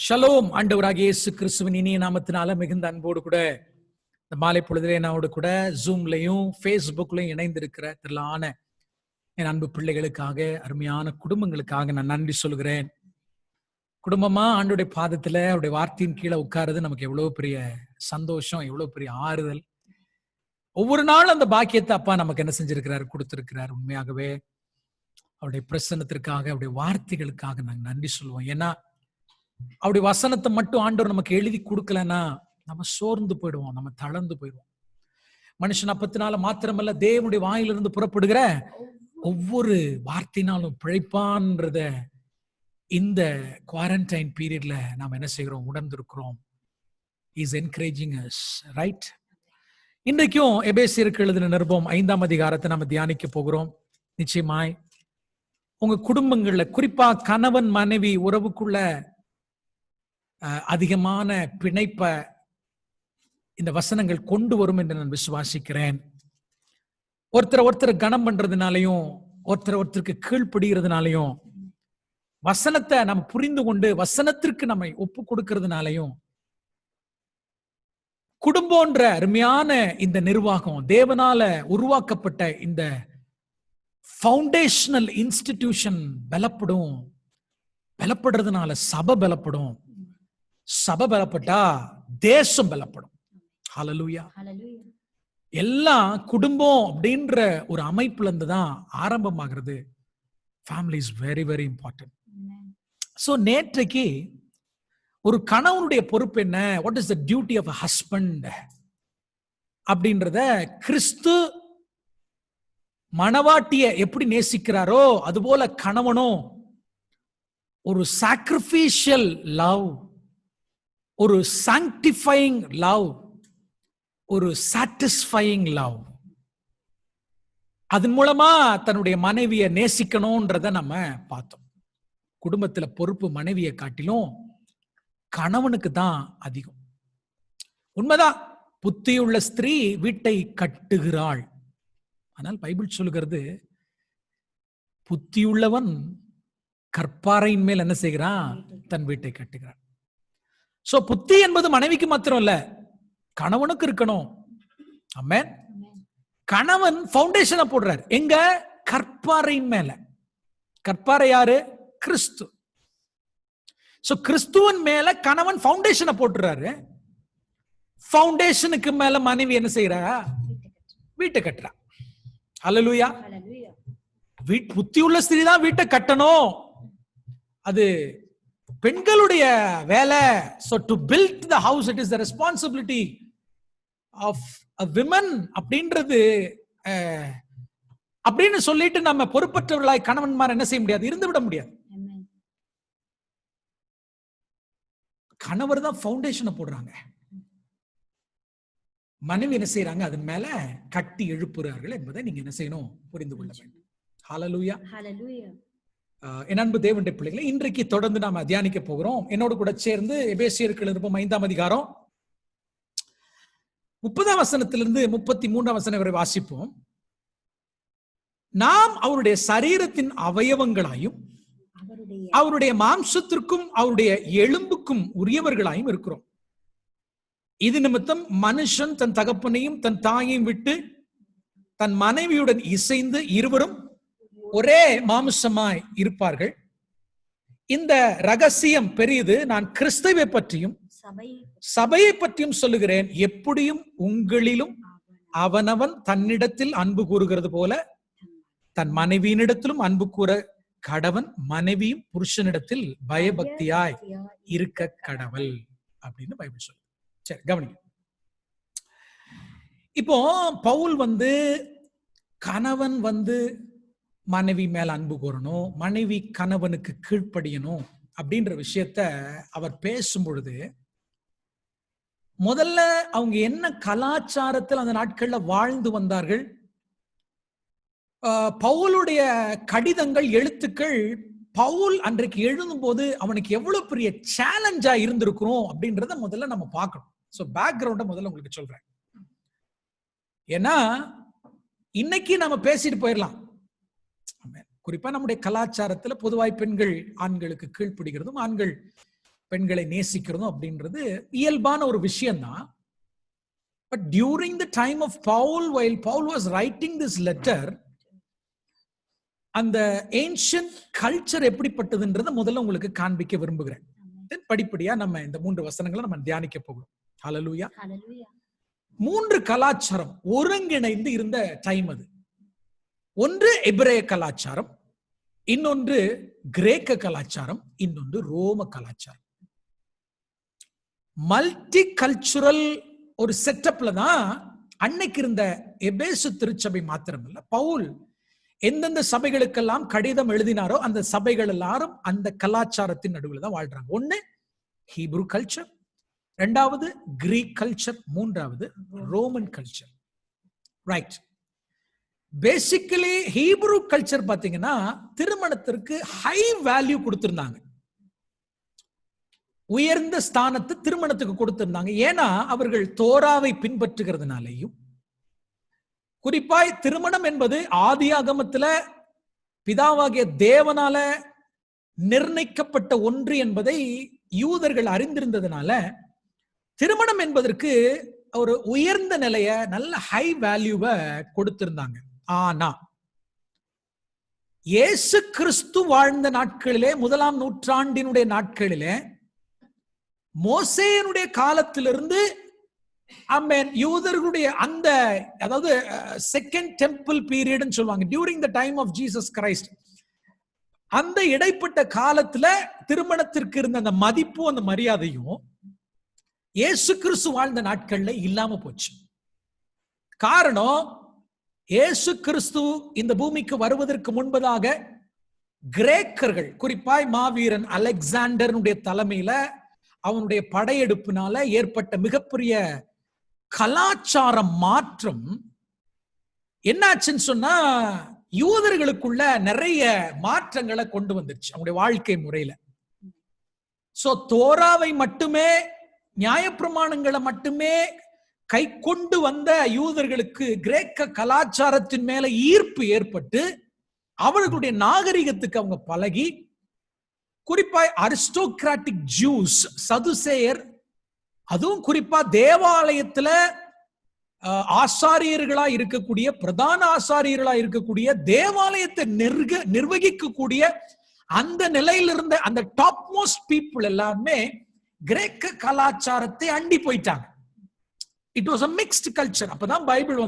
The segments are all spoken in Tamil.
ஷலோம். ஆண்டவராகிய இயேசு கிறிஸ்துவின் இனிய நாமத்தினால மிகுந்த அன்போடு கூட இந்த மாலை பொழுதிலே என்னோடு கூட ஜூம்லையும் ஃபேஸ்புக்லையும் இணைந்திருக்கிற திரளான என் அன்பு பிள்ளைகளுக்காக, அருமையான குடும்பங்களுக்காக நான் நன்றி சொல்கிறேன். குடும்பமா ஆண்டோடைய பாதத்துல அவருடைய வார்த்தையின் கீழே உட்காருது நமக்கு எவ்வளவு பெரிய சந்தோஷம், எவ்வளவு பெரிய ஆறுதல். ஒவ்வொரு நாளும் அந்த பாக்கியத்தை அப்பா நமக்கு என்ன செஞ்சிருக்கிறாரு, கொடுத்திருக்கிறார். உண்மையாகவே அவருடைய பிரசன்னத்திற்காக, அவருடைய வார்த்தைகளுக்காக நாங்கள் நன்றி சொல்லுவோம். ஏன்னா அவருடைய வசனத்தை மட்டும் ஆண்டவர் நமக்கு எழுதி கொடுக்கலன்னா நம்ம சோர்ந்து போயிடுவோம், நம்ம தளர்ந்து போயிடுவோம். மனுஷன் அப்பத்தினால மாத்திரமல்ல, தேவனுடைய வாயிலிருந்து புறப்படுகிற ஒவ்வொரு வார்த்தையினாலும் பிழைப்பான்றத இந்த குவாரண்டைன் பீரியட்ல நாம் என்ன செய்கிறோம், உணர்ந்திருக்கிறோம். Is encouraging us, right? இன்றைக்கும் எபேசியருக்கு எழுதின நிருபம் 5ஆம் அதிகாரத்தை நம்ம தியானிக்க போகிறோம். நிச்சயமாய் உங்க குடும்பங்கள்ல, குறிப்பா கணவன் மனைவி உறவுக்குள்ள அதிகமான பிணைப்ப இந்த வசனங்கள் கொண்டு வரும் என்று நான் விசுவாசிக்கிறேன். ஒருத்தர் கனம் பண்றதுனாலையும், ஒருத்தருக்கு கீழ்ப்படுகிறதுனாலையும், வசனத்தை நம்ம புரிந்து கொண்டு வசனத்திற்கு நம்மை ஒப்பு கொடுக்கிறதுனாலையும், குடும்பம்ன்ற அருமையான இந்த நிர்வாகம், தேவனால உருவாக்கப்பட்ட இந்த ஃபவுண்டேஷனல் இன்ஸ்டிடியூஷன் பலப்படும். பலப்படுறதுனால சபை பலப்படும். சபை பலப்பட்டா தேசம் பலப்படும். ஹல்லேலூயா. எல்லாம் குடும்பம் அப்படின்ற ஒரு அமைப்புல இருந்து தான் ஆரம்பமாகிறது. Family is very very important. So நேற்றைக்கு ஒரு கணவனுடைய பொறுப்பு என்ன, what is the duty of a husband அப்படின்றத, கிறிஸ்து மணவாட்டிய எப்படி நேசிக்கிறாரோ அதுபோல கணவனும் ஒரு சாக்ரிஃபிஷியல் லவ், ஒரு சாங்டிஃபையிங் லவ், ஒரு சாட்டிஸ்ஃபையிங் லவ், அதன் மூலமா தன்னுடைய மனைவியை நேசிக்கணும்ன்றத நம்ம பார்த்தோம். குடும்பத்துல பொறுப்பு மனைவியை காட்டிலும் கணவனுக்கு தான் அதிகம். உண்மைதான், புத்தியுள்ள ஸ்திரீ வீட்டை கட்டுகிறாள். ஆனால் பைபிள் சொல்லுகிறது, புத்தியுள்ளவன் கற்பாறையின் மேல் என்ன செய்கிறான், தன் வீட்டை கட்டுகிறான். சோ புத்தி என்பது மனைவிக்கு மாத்திரம் இல்ல, கணவனுக்கு இருக்கணும். ஆமென். கணவன் ஃபவுண்டேஷனை போடுறார். எங்க? கற்பாறையின் மேல. கற்பாறை யாரு? கிறிஸ்து. சோ கிறிஸ்துவின் மேல கணவன் ஃபவுண்டேஷனை போட்டுறாரு. ஃபவுண்டேஷனுக்கு மேல மனைவி என்ன செய்யறா? வீட்டை கட்டுறா. ஹல்லேலூயா. புத்தி உள்ள ஸ்திரீ தான் வீட்டை கட்டணும். அது பெண்களுடைய வேலை. So to build the house, it is the responsibility of a woman அப்படின்றது அப்படின்னு சொல்லிட்டு நம்ம பொறுப்பற்றவர்களாய் கணவன்மார் என்ன செய்ய முடியாது, இருந்து விட முடியாது. கணவர் தான் ஃபவுண்டேஷனை போடுறாங்க, மனைவி என்ன செய்யறாங்க, அதன் மேல கட்டி எழுப்புறார்கள் என்பதை நீங்க என்ன செய்யணும், புரிந்து கொள்ள வேண்டும். ஹல்லேலூயா. ஹல்லேலூயா. என் அன்பு தேவனுடைய பிள்ளைகளை, இன்றைக்கு தொடர்ந்து நாம தியானிக்க போகிறோம். என்னோடு கூட சேர்ந்து எபேசியருக்கு நிருபம் 5ஆம் அதிகாரம் 30ஆம் வசனத்திலிருந்து 33ஆம் வசனம் வரை வாசிப்போம். நாம் அவருடைய சரீரத்தின் அவயவங்களாயும் அவருடைய மாம்சத்திற்கும் அவருடைய எலும்புக்கும் உரியவர்களாயும் இருக்கிறோம். இது நிமித்தம் மனுஷன் தன் தகப்பனையும் தன் தாயையும் விட்டு தன் மனைவியுடன் இசைந்து இருவரும் ஒரே மாம்சமாய் இருப்பார்கள். இந்த ரகசியம் பெரியது. நான் கிறிஸ்துவை பற்றியும் சபையை பற்றியும் சொல்லுகிறேன். எப்படியும் உங்களிலும் அவனவன் தன்னிடத்தில் அன்பு கூறுகிறது போல தன் மனைவியினிடத்திலும் அன்பு கூற கடவன், மனைவியும் புருஷனிடத்தில் பயபக்தியாய் இருக்க கடவள் அப்படின்னு பைபிள் சொல்லு. சரி, கவனிங்க. இப்போ பவுல் கணவன் மனைவி மேல அன்பு கூறணும், மனைவி கணவனுக்கு கீழ்ப்படியணும் அப்படின்ற விஷயத்த அவர் பேசும் பொழுது, முதல்ல அவங்க என்ன கலாச்சாரத்தில் அந்த நாட்கள்ல வாழ்ந்து வந்தார்கள், பவுலுடைய கடிதங்கள், எழுத்துக்கள், பவுல் அன்றைக்கு எழுதும் போது அவனுக்கு எவ்வளவு பெரிய சேலஞ்சா இருந்திருக்கிறோம் அப்படின்றத முதல்ல நம்ம பார்க்கணும். சோ பேக்ரவுண்ட முதல்ல உங்களுக்கு சொல்றேன். ஏன்னா இன்னைக்கு நம்ம பேசிட்டு போயிடலாம். குறிப்பா நம்முடைய கலாச்சாரத்துல பொதுவாய் பெண்கள் ஆண்களுக்கு கீழ்ப்படுகிறதும், ஆண்கள் பெண்களை நேசிக்கிறதும் அப்படின்றது இயல்பான ஒரு விஷயம்தான். But during the time of Paul, while Paul was writing this letter, அந்த ancient culture எப்படிப்பட்டதுன்றதை முதல்ல உங்களுக்கு காண்பிக்க விரும்புகிறேன். தென் படிப்படியா நம்ம இந்த 3 வசனங்களை நம்ம தியானிக்க போகிறோம். ஹல்லேலூயா. 3 கலாச்சாரம் ஒருங்கிணைந்து இருந்த டைம் அது. ஒன்று எபிரேய கலாச்சாரம், இன்னொன்று கிரேக்க கலாச்சாரம், இன்னொன்று ரோம கலாச்சாரம். மல்டி கல்ச்சுரல் ஒரு செட்டப்ல தான் அன்னைக்கு இருந்த எபேசு திருச்சபை மாத்திரமல்ல, பவுல் எந்தெந்த சபைகளுக்கெல்லாம் கடிதம் எழுதினாரோ அந்த சபைகள் எல்லாரும் அந்த கலாச்சாரத்தின் நடுவில் தான் வாழ்றாங்க. ஒன்னு ஹீப்ரு கல்ச்சர், இரண்டாவது கிரீக் கல்ச்சர், மூன்றாவது Roman culture. Right. Basically Hebrew culture பாத்தீங்கன்னா திருமணத்திற்கு ஹை வேல்யூ கொடுத்திருந்தாங்க, உயர்ந்த ஸ்தானத்தை திருமணத்துக்கு கொடுத்திருந்தாங்க. ஏன்னா அவர்கள் தோராவை பின்பற்றுகிறதுனாலையும், குறிப்பாய் திருமணம் என்பது ஆதியாகமத்துல பிதாவாகிய தேவனால நிர்ணயிக்கப்பட்ட ஒன்று என்பதை யூதர்கள் அறிந்திருந்ததுனால திருமணம் என்பதற்கு ஒரு உயர்ந்த நிலைய, நல்ல ஹை வேல்யூவை கொடுத்திருந்தாங்க. ஆனா இயேசு கிறிஸ்து வாழ்ந்த நாட்களிலே, 1ஆம் நூற்றாண்டினுடைய நாட்களிலே, மோசேயனுடைய காலத்திலிருந்து யூதர்களுடைய அந்த, அதாவது செகண்ட் டெம்பிள் பீரியட்னு சொல்லுவாங்க, during the time of Jesus Christ, அந்த இடைப்பட்ட காலத்துல திருமணத்திற்கு இருந்த அந்த மதிப்பும் அந்த மரியாதையும் இயேசு கிறிஸ்து வாழ்ந்த நாட்கள்ல இல்லாம போச்சு. காரணம், இயேசு கிறிஸ்து இந்த பூமிக்கு வருவதற்கு முன்பதாக கிரேக்கர்கள், குறிப்பாய் மாவீரன் அலெக்சாண்டருடைய தலைமையில அவனுடைய படையெடுப்பினால ஏற்பட்ட மிகப்பெரிய கலாச்சார மாற்றம் என்னாச்சுன்னு சொன்னா யூதர்களுக்குள்ள நிறைய மாற்றங்களை கொண்டு வந்துருச்சு அவங்களுடைய வாழ்க்கை முறையில. சோ தோராவை மட்டுமே, நியாயப்பிரமாணங்களை மட்டுமே கை கொண்டு வந்த யூதர்களுக்கு கிரேக்க கலாச்சாரத்தின் மேல ஈர்ப்பு ஏற்பட்டு அவர்களுடைய நாகரிகத்துக்கு அவங்க பழகி, குறிப்பாய் அரிஸ்டோகிராட்டிக் ஜூஸ், சதுசேயர், அதுவும் குறிப்பா தேவாலயத்துல ஆசாரியர்களா இருக்கக்கூடிய, பிரதான ஆசாரியர்களா இருக்கக்கூடிய, தேவாலயத்தை நிர்வகிக்கக்கூடிய அந்த நிலையில் இருந்த அந்த டாப் மோஸ்ட் பீப்புள் எல்லாமே கிரேக்க கலாச்சாரத்தை அண்டி போயிட்டாங்க. It was a mixed culture. அப்பதான் பைபிள்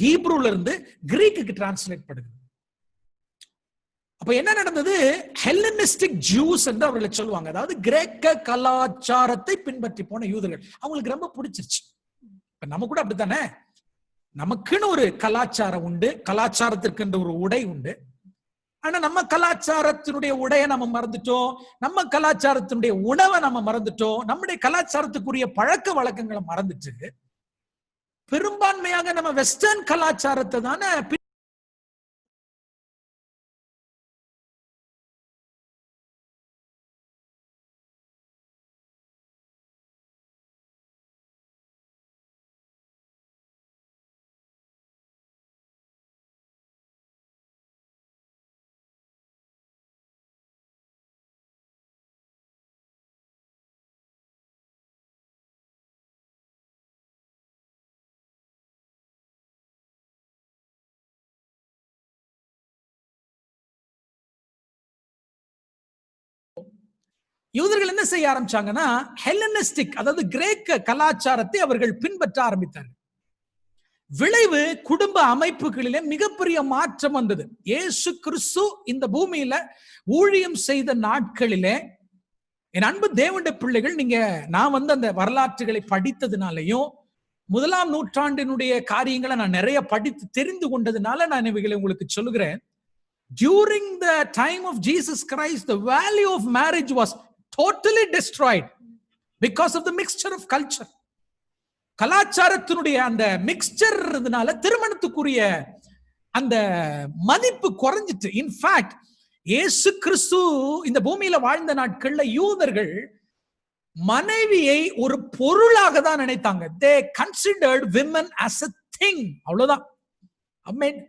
ஹீப்ரூல இருந்து கிரீக்குக்கு டிரான்ஸ்லேட் பண்ணுது. அப்ப என்ன நடந்தது? ஹெல்லனிஸ்டிக் ஜூஸ் என்று அவர்களை சொல்லுவாங்க, அதாவது கிரேக்க கலாச்சாரத்தை பின்பற்றி போன யூதர்கள். அவங்களுக்கு ரொம்ப பிடிச்சிருச்சு. இப்ப நம்ம கூட அப்படித்தானே, நமக்குன்னு ஒரு கலாச்சாரம் உண்டு, கலாச்சாரத்திற்கு ஒரு உடை உண்டு. ஆனா நம்ம கலாச்சாரத்தினுடைய உடைய நம்ம மறந்துட்டோம், நம்ம கலாச்சாரத்தினுடைய உணவை நம்ம மறந்துட்டோம், நம்முடைய கலாச்சாரத்துக்குரிய பழக்க வழக்கங்களை மறந்துட்டு பெரும்பான்மையாக நம்ம வெஸ்டர்ன் கலாச்சாரத்தை தானே யூதர்கள் என்ன செய்ய ஆரம்பிச்சாங்கன்னா, ஹெல்லனிஸ்டிக், அதாவது கிரேக்க கலாச்சாரத்தை அவர்கள் பின்பற்ற ஆரம்பித்தார்கள். விளைவு குடும்ப அமைப்புகளிலே மிகப்பெரிய மாற்றம் வந்தது. இயேசு கிறிஸ்து இந்த பூமியில ஊழியம் செய்த நாட்களிலே, என் அன்பு தேவனுடைய பிள்ளைகள், நான் அந்த வரலாற்றுகளை படித்ததுனாலையும் 1ஆம் நூற்றாண்டினுடைய காரியங்களை நான் நிறைய படித்து தெரிந்து கொண்டதுனால நான் இவைகளை உங்களுக்கு சொல்லுகிறேன். During the time of Jesus Christ, the value of marriage was totally destroyed because of the mixture of culture. கலாச்சாரத்தினுடைய அந்த மிக்சர்னால திருமணத்துக்குரிய அந்த மதிப்பு குறைஞ்சிட்டு. இன்ஃபேக்ட் இயேசு கிறிஸ்து இந்த பூமியில வாழ்ந்த நாட்கள்ல யூதர்கள் மனைவியை ஒரு பொருளாக தான் நினைத்தாங்க. They considered women as a thing. அவ்வளவுதான். ஆமென்.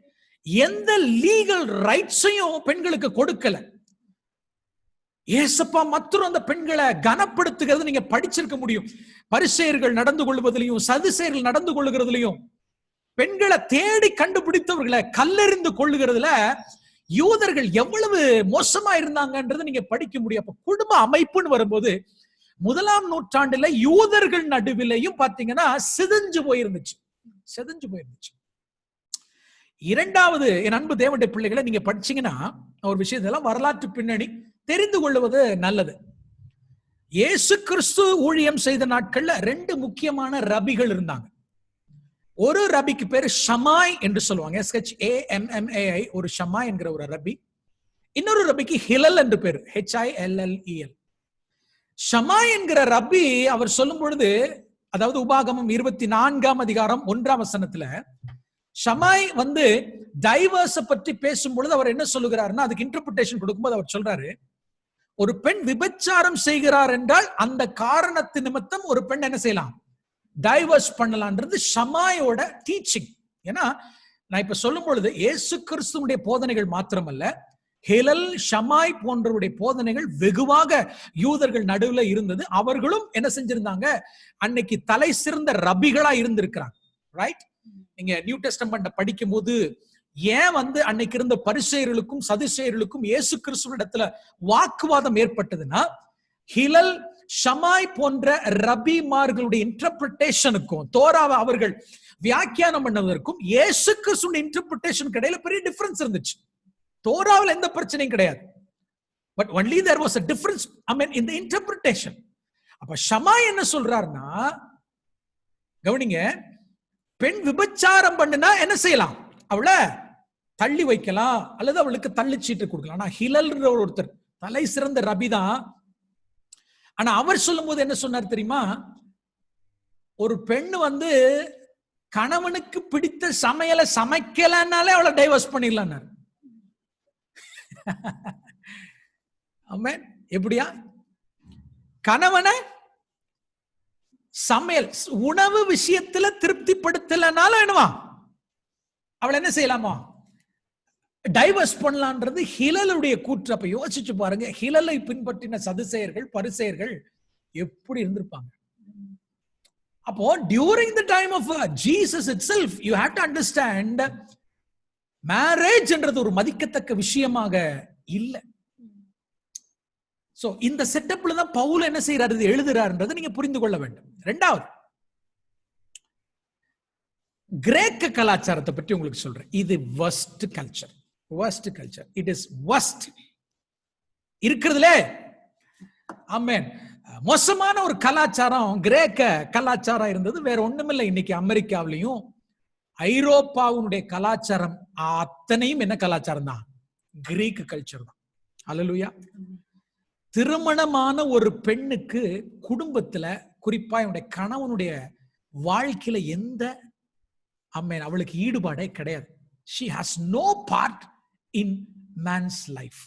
எந்த லீகல் ரைட்ஸையும் பெண்களுக்கு கொடுக்கல. ஏசப்பா மற்றும் அந்த பெண்களை கனப்படுத்துகிறது நீங்க படிச்சிருக்க முடியும். பரிசேயர்கள் நடந்து கொள்வதிலையும் சதுசேயர்கள் நடந்து கொள்ளுகிறதுலையும் பெண்களை தேடி கண்டுபிடித்தவர்களை கல்லெறிந்து கொள்ளுகிறதுல யூதர்கள் எவ்வளவு மோசமா இருந்தாங்கன்றது நீங்க படிக்க முடியும். அப்ப குடும்ப அமைப்புன்னு வரும்போது 1ஆம் நூற்றாண்டுல யூதர்கள் நடுவிலையும் பாத்தீங்கன்னா சிதைஞ்சு போயிருந்துச்சு. 2வது, என் அன்பு தேவனுடைய பிள்ளைகளை நீங்க படிச்சீங்கன்னா ஒரு விஷயத்தெல்லாம் வரலாற்று பின்னணி தெரிந்து கொள்வது நல்லது. இயேசு கிறிஸ்து ஊழியம் செய்த நாட்கள்ல 2 முக்கியமான ரபிகள் இருந்தாங்க. ஒரு ரபிக்கு பேரு ஷமாய் என்று சொல்லுவாங்க, SHAMMAI, ஒரு ஷமாய் என்கிற ஒரு ரபி. இன்னொரு ரபிக்கு ஹிலல் என்று பேரு, HILLEL. ஷமாய் என்கிற ரபி அவர் சொல்லும் பொழுது, அதாவது உபாகமம் 24ஆம் அதிகாரம் 1ஆம் வசனத்துல ஷமாய் டைவர்ஸ் பற்றி பேசும் பொழுது அவர் என்ன சொல்லுகிறாருன்னா, அதுக்கு இன்டர்பிரேஷன் கொடுக்கும்போது அவர் சொல்றாரு, ஒரு பெண் விபச்சாரம் செய்கிறார் என்றால் அந்த காரணத்து நிமித்தம் ஒரு பெண் என்ன செய்யலாம், டைவர்ஸ் பண்ணலாம்ன்றது ஷமாயோட டீச்சிங். ஏன்னா நான் இப்ப சொல்லும் பொழுது இயேசு கிறிஸ்துவுடைய போதனைகள் மாத்திரமல்ல, ஹிலல் ஷமாய் போன்றவருடைய போதனைகள் வெகுவாக யூதர்கள் நடுவில் இருந்தது. அவர்களும் என்ன செஞ்சிருந்தாங்க, அன்னைக்கு தலை சிறந்த ரபிகளா இருந்திருக்கிறாங்க. ரைட்? நீங்க நியூ டெஸ்டமென்ட் படிக்கும் போது ஏன் அன்னைக்கு இருந்த பரிசேயர்களுக்கும் சதுசேயர்களுக்கும் இயேசு கிறிஸ்துவிடத்துல வாக்குவாதம் ஏற்பட்டதுன்னா, ஹிலல் ஷமாய் போன்ற ரபிமார்களுடைய இன்டர்பிரேஷனுக்கும் தோராவை அவர்கள் வியாக்கியானம் பண்ணுவதற்கும் இயேசு கிறிஸ்துவின் இன்டர்பிரேஷன் இடையில பெரிய டிஃபரன்ஸ் இருந்துச்சு. தோராவில் எந்த பிரச்சனையும் கிடையாது. But only there was a difference, I mean, in the interpretation. அப்ப ஷமாய் என்ன சொல்றாருன்னா, கவனிங்க, பெண் விபச்சாரம் பண்ணுனா என்ன செய்யலாம், அவளை தள்ளி வைக்கலாம் அல்லது அவளுக்கு தள்ளிச்சீட்டு கொடுக்கலாம். ஆனா ஹிலல் ஒருத்தர் தலை சிறந்த ரபிதான். ஆனா அவர் சொல்லும் போது என்ன சொன்னார் தெரியுமா, ஒரு பெண் கணவனுக்கு பிடித்த சமையலை சமைக்கலனாலே அவளை டைவர்ஸ் பண்ணிடலாம். ஆமென். எப்படியா, கணவனை சமையல் உணவு விஷயத்துல திருப்திப்படுத்தலனால என்னவா, அவளை என்ன செய்யலாமா, டைவர்ஸ் பண்ணலான்றது ஹிலலுடைய கூற்று. அப்ப யோசிச்சு பாருங்க, ஹிலலை பின்பற்றின சதுசேயர்கள் பரிசேயர்கள் எப்படி இருந்திருப்பாங்க. அப்போ during the time of Jesus itself you have to understand, marriage என்றது ஒரு மதிக்கத்தக்க விஷயமாக இல்ல. சோ இந்த செட்டப்ல தான் பவுல் என்ன செய்யறாரு, எழுதுறாருன்றதை நீங்க புரிந்து கொள்ள வேண்டும். 2வது, கிரேக்க கலாச்சாரத்தை பற்றி உங்களுக்கு சொல்றேன். இது worst culture. It is worst. இருக்கிறதுலே ஆமென், மோசமான ஒரு கலாச்சாரம் கிரேக்க கலாச்சாரம் இருந்தது. வேற ஒண்ணுமில்லை, இன்னைக்கு அமெரிக்காவிலையும் ஐரோப்பாவுடைய கலாச்சாரம் அத்தனையும் என்ன கலாச்சாரம் தான், கிரீக் கல்ச்சர் தான். அல்லேலூயா. திருமணமான ஒரு பெண்ணுக்கு குடும்பத்துல, குறிப்பா என்னுடைய கணவனுடைய வாழ்க்கையில எந்த அவளுக்கு ஈடுபாடே கிடையாது. She has no part in man's life.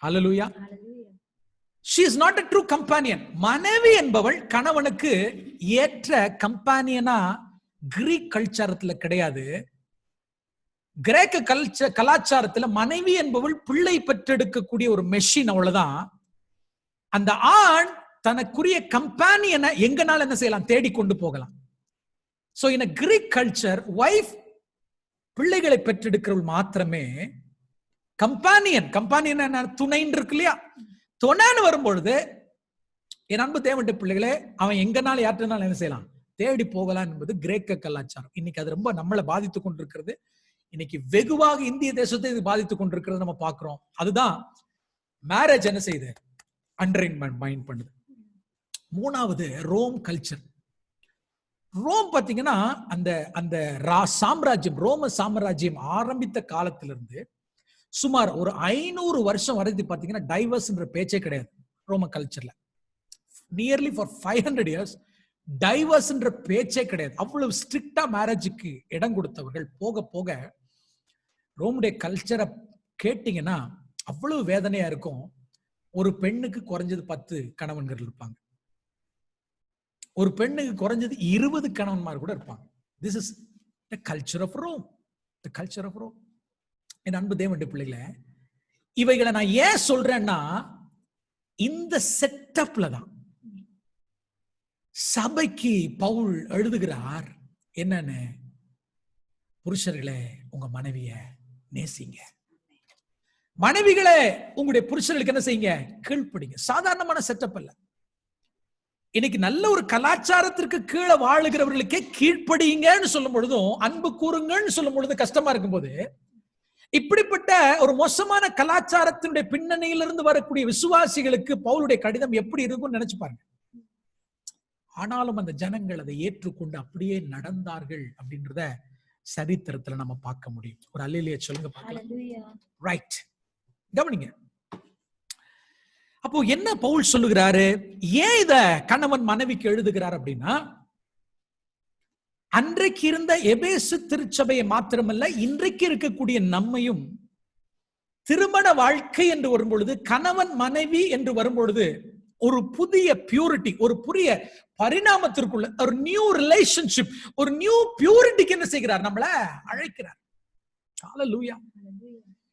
Hallelujah. She is not a true companion. மனைவி என்பவள் கணவனுக்கு ஏற்ற கம்பானியனா கிரீக் கல்ச்சரத்துல கிடையாது. கிரேக்க கலாச்சாரத்துல மனைவி என்பவள் பிள்ளை பெற்றெடுக்கக்கூடிய ஒரு மெஷின், அவ்வளவுதான். அந்த ஆண் தனக்குரிய கம்பானியனை எங்கனால என்ன செய்யலாம், தேடிக்கொண்டு போகலாம். So in a Greek culture, wife பிள்ளைகளை பெற்றெடுக்கிறவள் மாத்திரமே. கம்பானியன் துணைன்னு இருக்கு இல்லையா, துணைன்னு வரும்பொழுது என் அன்பு தேவனுடைய பிள்ளைகளே, அவன் எங்கனால யாற்றினாலும் என்ன செய்யலாம், தேடி போகலாம் என்பது கிரேக்க கலாச்சாரம். இன்னைக்கு அது ரொம்ப நம்மளை பாதித்துக் கொண்டிருக்கிறது. இன்னைக்கு வெகுவாக இந்திய தேசத்தை இது பாதித்துக் கொண்டிருக்கிறது நம்ம பார்க்கிறோம். அதுதான் மேரேஜ் என்ன செய்யுது, அண்டரிங் மைண்ட் பண்ணுது. 3வது, ரோம் கல்ச்சர். ரோம் பாத்தீங்கன்னா அந்த சாம்ராஜ்யம், ரோம சாம்ராஜ்யம் ஆரம்பித்த காலத்திலிருந்து சுமார் ஒரு 500 வருஷம் வரைக்கும் பாத்தீங்கன்னா டைவர்ஸ்ன்ற பேச்சே கிடையாது ரோம கல்ச்சர்ல. நியர்லி ஃபார் 500 இயர்ஸ் டைவர்ஸ்ன்ற பேச்சே கிடையாது. அவ்வளவு ஸ்ட்ரிக்டா மேரேஜுக்கு இடம் கொடுத்தவர்கள். போக போக ரோமுடைய கல்ச்சரை கேட்டீங்கன்னா அவ்வளவு வேதனையா இருக்கும். ஒரு பெண்ணுக்கு குறைஞ்சது 10 கணவன்கள் இருப்பாங்க. ஒரு பெண்ணுக்கு குறைஞ்சது 20 கணவன்மார் கூட இருப்பாங்க. This is the culture of Rome. The culture of Rome. என் அன்பு தேவனுடைய பிள்ளைகளே, இவைகளை நான் ஏன் சொல்றேன்னா, இந்த செட்டப்ல தான் சபைக்கு பவுல் எழுதுகிறார். என்னன்னு? புருஷர்களே உங்க மனைவிய நேசிங்க. மனைவிகளே உங்களுடைய புருஷர்களுக்கு என்ன செய்யுங்க? கீழ்ப்படிங்க. சாதாரணமான செட்டப் அல்ல. இன்னைக்கு நல்ல ஒரு கலாச்சாரத்திற்கு கீழே வாழுகிறவர்களுக்கே கீழ்ப்படிங்கன்னு சொல்லும் பொழுதும், அன்பு கூறுங்கன்னு சொல்லும் பொழுது கஷ்டமா இருக்கும் போது, இப்படிப்பட்ட ஒரு மோசமான கலாச்சாரத்தினுடைய பின்னணியிலிருந்து வரக்கூடிய விசுவாசிகளுக்கு பவுலுடைய கடிதம் எப்படி இருக்கும்னு நினைச்சு பாருங்க. ஆனாலும் அந்த ஜனங்கள் அதை ஏற்றுக்கொண்டு அப்படியே நடந்தார்கள் அப்படின்றத சரித்திரத்துல நம்ம பார்க்க முடியும். ஒரு அல்லேலூயா சொல்லுங்க பார்க்கலாம். ரைட், கவனிங்க. அப்போ என்ன பவுல் சொல்லுகிறாரு? ஏன் இத கணவன் மனைவிக்கு எழுதுகிறார் அப்படின்னா, அன்றைக்கு இருந்த எபேசு திருச்சபையை மாத்திரமல்ல, இன்றைக்கு இருக்கக்கூடிய நம்மையும் திருமண வாழ்க்கை என்று வரும்பொழுது, கணவன் மனைவி என்று வரும்பொழுது, ஒரு புதிய பியூரிட்டி, ஒரு புதிய பரிணாமத்திற்குள்ள ஒரு நியூ ரிலேஷன்ஷிப், ஒரு நியூ பியூரிட்டிக்கு என்ன செய்கிறார்? நம்மள அழைக்கிறார். ஹல்லேலூயா.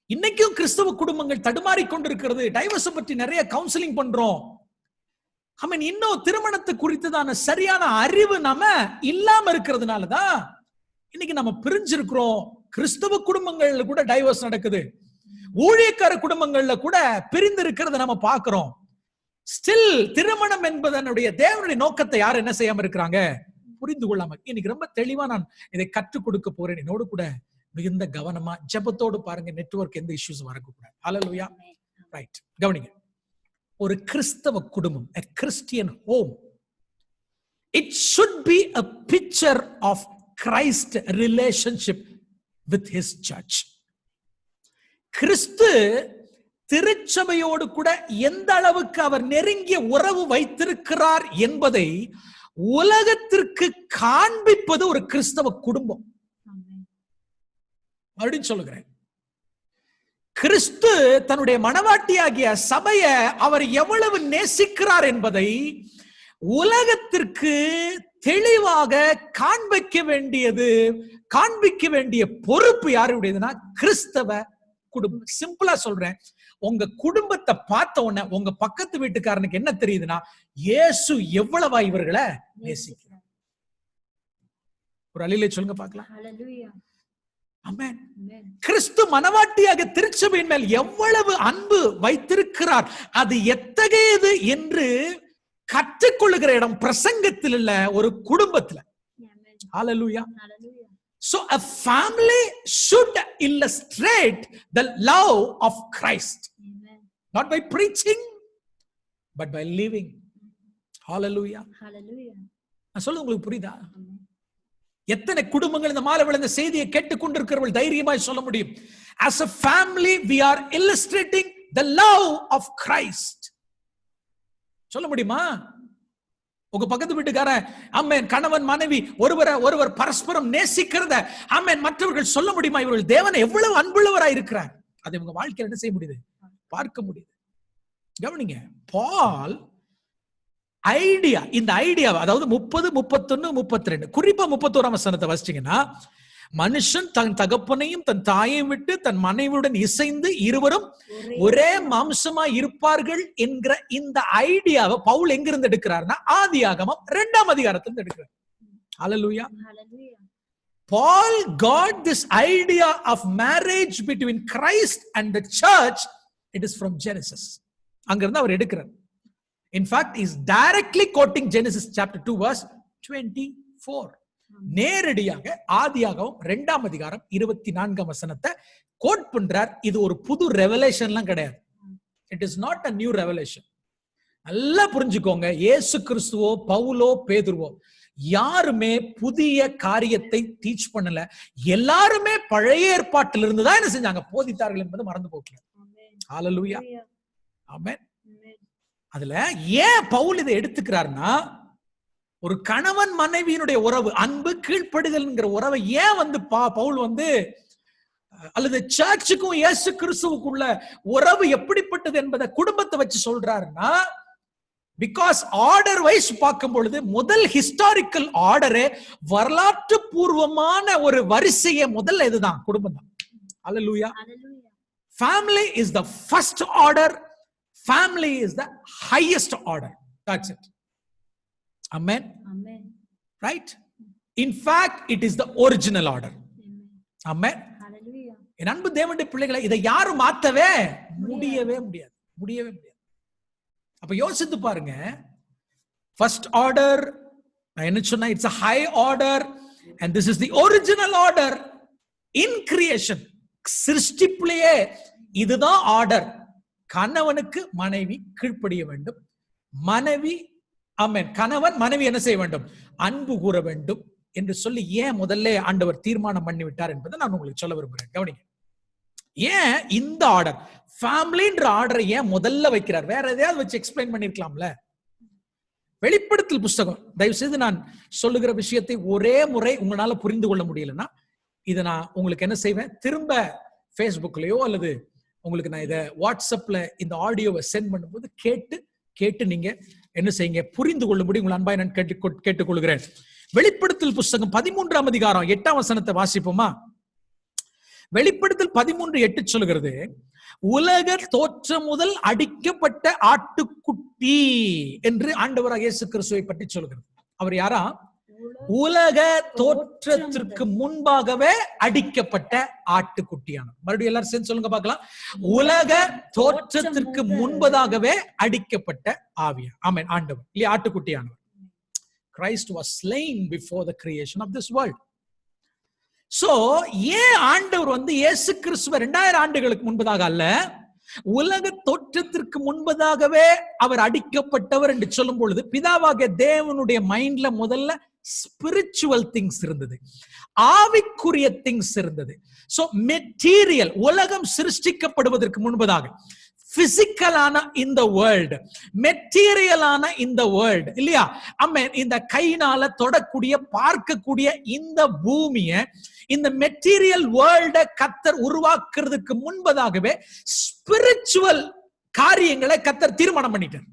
இன்னைக்கும் கிறிஸ்தவ குடும்பங்கள் தடுமாறி கொண்டிருக்கிறது. டைவர்ஸ் பற்றி நிறைய கவுன்சிலிங் பண்றோம். இன்னும் திருமணத்தை குறித்ததான சரியான அறிவு நாம இல்லாம இருக்கிறதுனாலதான் இன்னைக்கு நம்ம பிரிஞ்சிருக்கிறோம். கிறிஸ்தவ குடும்பங்கள்ல கூட டைவர்ஸ் நடக்குது. ஊழியக்கார குடும்பங்கள்ல கூட பிரிந்து இருக்கிறத நம்ம பார்க்கிறோம். ஸ்டில் திருமணம் என்பதனுடைய தேவனுடைய நோக்கத்தை யார் என்ன செய்யாம இருக்கிறாங்க? புரிந்து கொள்ளாம. இன்னைக்கு ரொம்ப தெளிவா நான் இதை கற்றுக் கொடுக்க போறேன். என்னோடு கூட மிகுந்த கவனமா ஜெபத்தோடு பாருங்க. நெட்வொர்க் எந்த இஷ்யூஸ் வரக்கூடாது. ஹல்லேலூயா. ரைட், கவனிங்க. ஒரு கிறிஸ்தவ குடும்பம், a Christian home, it should be a picture of Christ relationship with his church. கிறிஸ்து திருச்சபையோடு கூட எந்த அளவுக்கு அவர் நெருங்கிய உறவு வைத்திருக்கிறார் என்பதை உலகத்திற்கு காண்பிப்பது ஒரு கிறிஸ்தவ குடும்பம். மறுபடியும் சொல்லுகிறேன், கிறிஸ்து தன்னுடைய மனவாட்டியாகிய சபையை அவர் எவ்வளவு நேசிக்கிறார் என்பதை உலகத்திற்கு தெளிவாக காண்பிக்க வேண்டிய பொறுப்பு யாருடையதுன்னா கிறிஸ்தவ குடும்பம். சிம்பிளா சொல்றேன், உங்க குடும்பத்தை பார்த்த உடனே உங்க பக்கத்து வீட்டுக்காரனுக்கு என்ன தெரியுதுன்னா, இயேசு எவ்வளவா இவர்களை நேசிக்கிறார். ஒரு அல்லேலூயா சொல்லுங்க பார்க்கலாம். ஆமென். கிறிஸ்து மனவாட்டியாக திருச்சபையின் மேல் எவ்வளவு அன்பு வைத்திருக்கிறார், அது எத்தகையது என்று கற்றுக்கொள்ளுகிற இடம் பிரசங்கத்தில் இல்ல, ஒரு குடும்பத்துல. ஹல்லேலூயா. So a family should illustrate the love of Christ. Amen. Not by preaching, but by living. Hallelujah. Hallelujah. நான் சொல்றது உங்களுக்கு புரியுதா? எத்தனை குடும்பங்கள் இந்த மாலை விழுந்த செய்தியை கேட்டுக்கொண்டிருக்கிறவர்கள் தைரியமாய் சொல்ல முடியும், as a family we are illustrating the love of Christ. சொல்ல முடியுமா? உங்க பக்கத்து வீட்டுக்காரன் ஆமென் கணவன் மனைவி ஒருவர் பரஸ்பரம் நேசிக்கிறத ஆமென் மற்றவர்கள் சொல்ல முடியுமா? இவர்கள் தேவனை எவ்வளவு அன்புள்ளவராய் இருக்கிறார், அதை உங்க வாழ்க்கையில என்ன செய்ய முடியுது? பார்க்க முடியுது. கவனிங்க, பால் இந்த ஐடியா அதாவது 30, 31, 32 குறிப்பா 31ஆம் வசனத்தை வாசிச்சீங்கன்னா, மனுஷன் தன் தகப்பனையும் தன் தாயையும் விட்டு தன் மனைவியுடன் இசைந்து இருவரும் ஒரே மாம்சமா இருப்பார்கள் என்கிற இந்த ஐடியாவை பவுல் எங்கிருந்து எடுக்கிறார்னா, ஆதியாகமம் 2ஆம் அதிகாரத்திலிருந்து எடுக்கிறார். ஹல்லேலூயா. Paul got this idea of marriage between Christ and the church. It is from Genesis. அங்கிருந்து அவர் எடுக்கிறார். In fact, he is directly quoting Genesis chapter 2 verse 24. நேரடியாக ஆதியாகமம் 2ஆம் அதிகாரம் 24ஆம் வசனத்தை கோட் பண்றார். இது ஒரு புது ரெவலேஷன்லாம் கிடையாது. It is not a new revelation. நல்லா புரிஞ்சுக்கோங்க, இயேசு கிறிஸ்துவோ பவுலோ பேதுருவோ யாருமே புதிய காரியத்தை டீச் பண்ணல. எல்லாருமே பழைய ஏற்பாட்டிலிருந்து தான் என்ன செஞ்சாங்க? போதித்தார்கள் என்பது மறந்து போகல. ஹல்லேலூயா. ஆமென். அதுல ஏன் பவுல் இதை எடுத்துக்கிறார்னா, ஒரு கணவன் மனைவியினுடைய உறவு, அன்பு கீழ்ப்படுதல்ங்கிற உறவை ஏன் பவுல் அல்லது சர்ச்சுக்கும் இயேசு கிறிஸ்துவுக்குள்ள உறவு எப்படிப்பட்டது என்பதை குடும்பத்தை வச்சு சொல்றாருன்னா, பிகாஸ் ஆர்டர் வைஸ் பார்க்கும் பொழுது முதல் ஹிஸ்டாரிக்கல் ஆர்டரே வரலாற்று பூர்வமான ஒரு வரிசையை முதல்ல இதுதான், குடும்பம் தான். ஹல்லேலூயா. Family is the first order, family is the highest order. That's it. Amen. Amen. Right? In fact, it is the original order. Amen. Hallelujah. என் அன்பு தேவனுடைய பிள்ளைகளை, இதை யாரும் மாத்தவே முடியவே முடியாது. அப்ப யோசித்து பாருங்க. ஃபர்ஸ்ட் ஆர்டர் நான் என்ன சொன்னா, it's a high order and this is the original order in creation. சிருஷ்டிப்பிலேயே இதுதான் ஆர்டர். கணவனுக்கு மனைவி கீழ்ப்படிய வேண்டும். மனைவி கணவன் மனைவி என்ன செய்ய வேண்டும்? அன்பு கூற வேண்டும் என்று சொல்லி ஏன் முதல்ல ஆண்டவர் தீர்மானம் பண்ணி விட்டார் என்பதை நான் உங்களுக்கு சொல்ல விரும்புகிறேன். கவனிங்க. ஏன் இந்த ஆர்டர், ஃபேமிலின்ற ஆர்டரை ஏன் முதல்ல வைக்கிறார்? வேற எதையாவது வச்சு எக்ஸ்பிளைன் பண்ணிருக்கலாம்ல. வெளிப்படுத்தல் புஸ்தகம், தயவு செய்து நான் சொல்லுகிற விஷயத்தை ஒரே முறை உங்களால புரிந்து கொள்ள முடியலன்னா இதை நான் உங்களுக்கு என்ன செய்வேன், திரும்ப ஃபேஸ்புக்லயோ அல்லது உங்களுக்கு நான் இதை வாட்ஸ்அப்ல இந்த ஆடியோவை சென்ட் பண்ணும்போது கேட்டு நீங்க என்ன செய்யுங்க, புரிந்து கொள்ளும்படி உங்கள் அன்பாய் நான் கேட்டுக்கொள்கிறேன். வெளிப்படுத்தல் புஸ்தகம் 13ஆம் அதிகாரம் 8ஆம் வசனத்தை வாசிப்போமா? வெளிப்படுத்தல் 13:8 சொல்கிறது, உலக தோற்றம் முதல் அடிக்கப்பட்ட ஆட்டுக்குட்டி என்று ஆண்டவராகிய இயேசு கிறிஸ்துவை பற்றி சொல்கிறது. அவர் யாரா? உலக தோற்றத்திற்கு முன்பாகவே அடிக்கப்பட்ட ஆட்டுக்குட்டியானவர். மறுபடியும் எல்லாரும் சேர்ந்து சொல்லுங்க பார்க்கலாம். உலக தோற்றத்திற்கு முன்பதாகவே அடிக்கப்பட்ட ஆவியா. ஆமென். ஆண்டவர் இல்லையா? ஆட்டுக்குட்டியானவர். Christ was slain before the creation of this world. So ஏன் ஆண்டவர் இயேசு கிறிஸ்துவ 2000 ஆண்டுகளுக்கு முன்பதாக அல்ல, உலக தோற்றத்திற்கு முன்பதாகவே அவர் அடிக்கப்பட்டவர் என்று சொல்லும் பொழுது பிதாவாகிய தேவனுடைய மைண்ட்ல முதல்ல ஸ்பிரிச்சுவல் திங்ஸ் இருந்தது, ஆவிக்குரிய திங்ஸ் இருந்தது. சோ மெட்டீரியல், உலகம் சிருஷ்டிக்கப்படுவதற்கு முன்பதாக பிசிக்கலான இந்த வேர்ல்டு, மெட்டீரியலான இந்த வேர்ல்டு இல்லையா, இந்த கையினால தொடக்கூடிய பார்க்கக்கூடிய இந்த பூமியை, இந்த மெட்டீரியல் வேர்ல்ட கர்த்தர் உருவாக்குறதுக்கு முன்பதாகவே ஸ்பிரிச்சுவல் காரியங்களை கர்த்தர் தீர்மானம் பண்ணிட்டார்.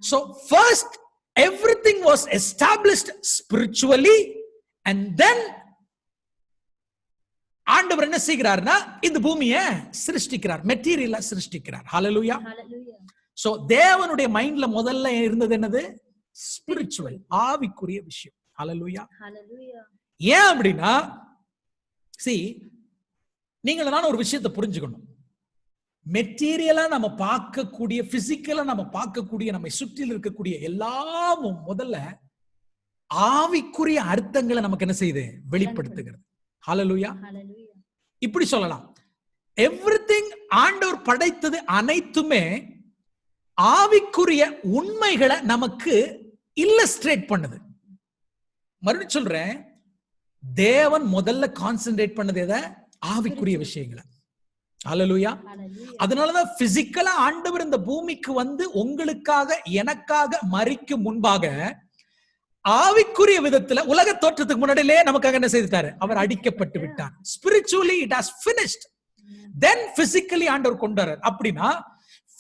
So first everything was established spiritually and then ஆண்டவர் என்ன செய்கிறார்னா இந்த பூமியை சிருஷ்டிக்கிறார், மெட்டீரியலா சிருஷ்டிக்கிறார். ஹalleluya. சோ தேவனுடைய மைண்ட்ல முதல்ல இருந்தது என்னது? ஸ்பிரிச்சுவல், ஆவிக்குரிய விஷயம். ஹalleluya. ஏன் அப்படின்னா நீங்க நான் ஒரு விஷயத்தை புரிஞ்சுக்கணும். மெட்டீரியலா நம்ம பார்க்கக்கூடிய, பிசிக்கலா நம்ம பார்க்கக்கூடிய, நம்ம சுற்றில் இருக்கக்கூடிய எல்லாமும் முதல்ல ஆவிக்குரிய அர்த்தங்களை நமக்கு என்ன செய்யுது? வெளிப்படுத்துகிறது. ஹalleluya. இப்படி சொல்லலாம், எவ்ரிதிங் ஆண்டவர் படைத்தது அனைத்துமே ஆவிக்குரிய உண்மைகளை நமக்கு இல்லஸ்ட்ரேட் பண்ணுது. மறுபடியும் சொல்றேன், தேவன் முதல்ல கான்சென்ட்ரேட் பண்ணது எதை? ஆவிக்குரிய விஷயங்களை. ஹalleluya. அதனாலதான் பிசிக்கலா ஆண்டவர் இந்த பூமிக்கு உங்களுக்காக எனக்காக மரிக்கும் முன்பாக ஆவிக்குரிய விதத்துல உலக தோற்றத்துக்கு முன்னாடியே நமக்காக என்ன செய்தாரு? அவர் அடிக்கப்பட்டு விட்டார். Spiritually it has finished. then physically ஆண்டவர் கொண்டார். அப்படின்னா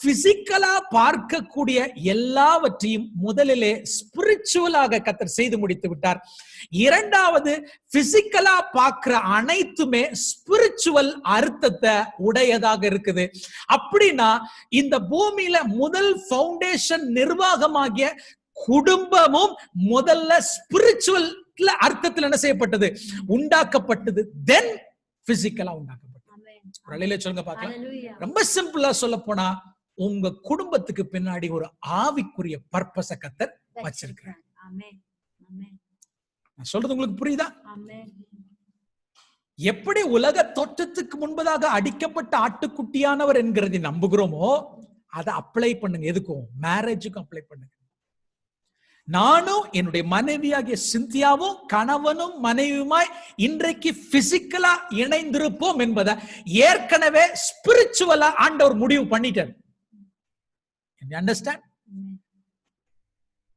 பிசிக்கலா பார்க்கக்கூடிய எல்லாவற்றையும் முதலிலே ஸ்பிரிச்சுவலாக கர்த்தர் செய்து முடித்து விட்டார். இரண்டாவது, பிசிக்கலா பார்க்கிற அனைத்துமே ஸ்பிரிச்சுவல் அர்த்தத்தை உடையதாக இருக்குது. அப்படின்னா இந்த பூமியில முதல் ஃபவுண்டேஷன் நிர்வாகமாகிய குடும்பமும் முதல்ல ஸ்பிரிச்சுவல் அர்த்தத்தில் என்ன செய்யப்பட்டது? உண்டாக்கப்பட்டது. தென் பிசிக்கலா உண்டாக்கப்பட்டது. சொல்லுங்க பார்க்கலாம். ரொம்ப சிம்பிளா சொல்ல போனா உங்க குடும்பத்துக்கு பின்னாடி ஒரு ஆவிக்குரிய பர்பஸ கர்த்தர் வச்சிருக்கிறார். நான் சொல்றது உங்களுக்கு புரியுதா? எப்படி உலக தோற்றத்துக்கு முன்பதாக அடிக்கப்பட்ட ஆட்டுக்குட்டியானவர் என்கிறதை நம்புகிறோமோ அதை அப்ளை பண்ணுங்க. எதுக்கும்? மேரேஜுக்கும் அப்ளை பண்ணுங்க. நானும் என்னுடைய மனைவியாகிய சிந்தியாவும் கணவனும் மனைவியுமாய் இன்றைக்கு பிசிக்கலா இணைந்திருப்போம் என்பதை ஏற்கனவே ஸ்பிரிச்சுவலா ஆண்டவர் முடிவு பண்ணிட்டார். அண்டர்ஸ்டாண்ட்?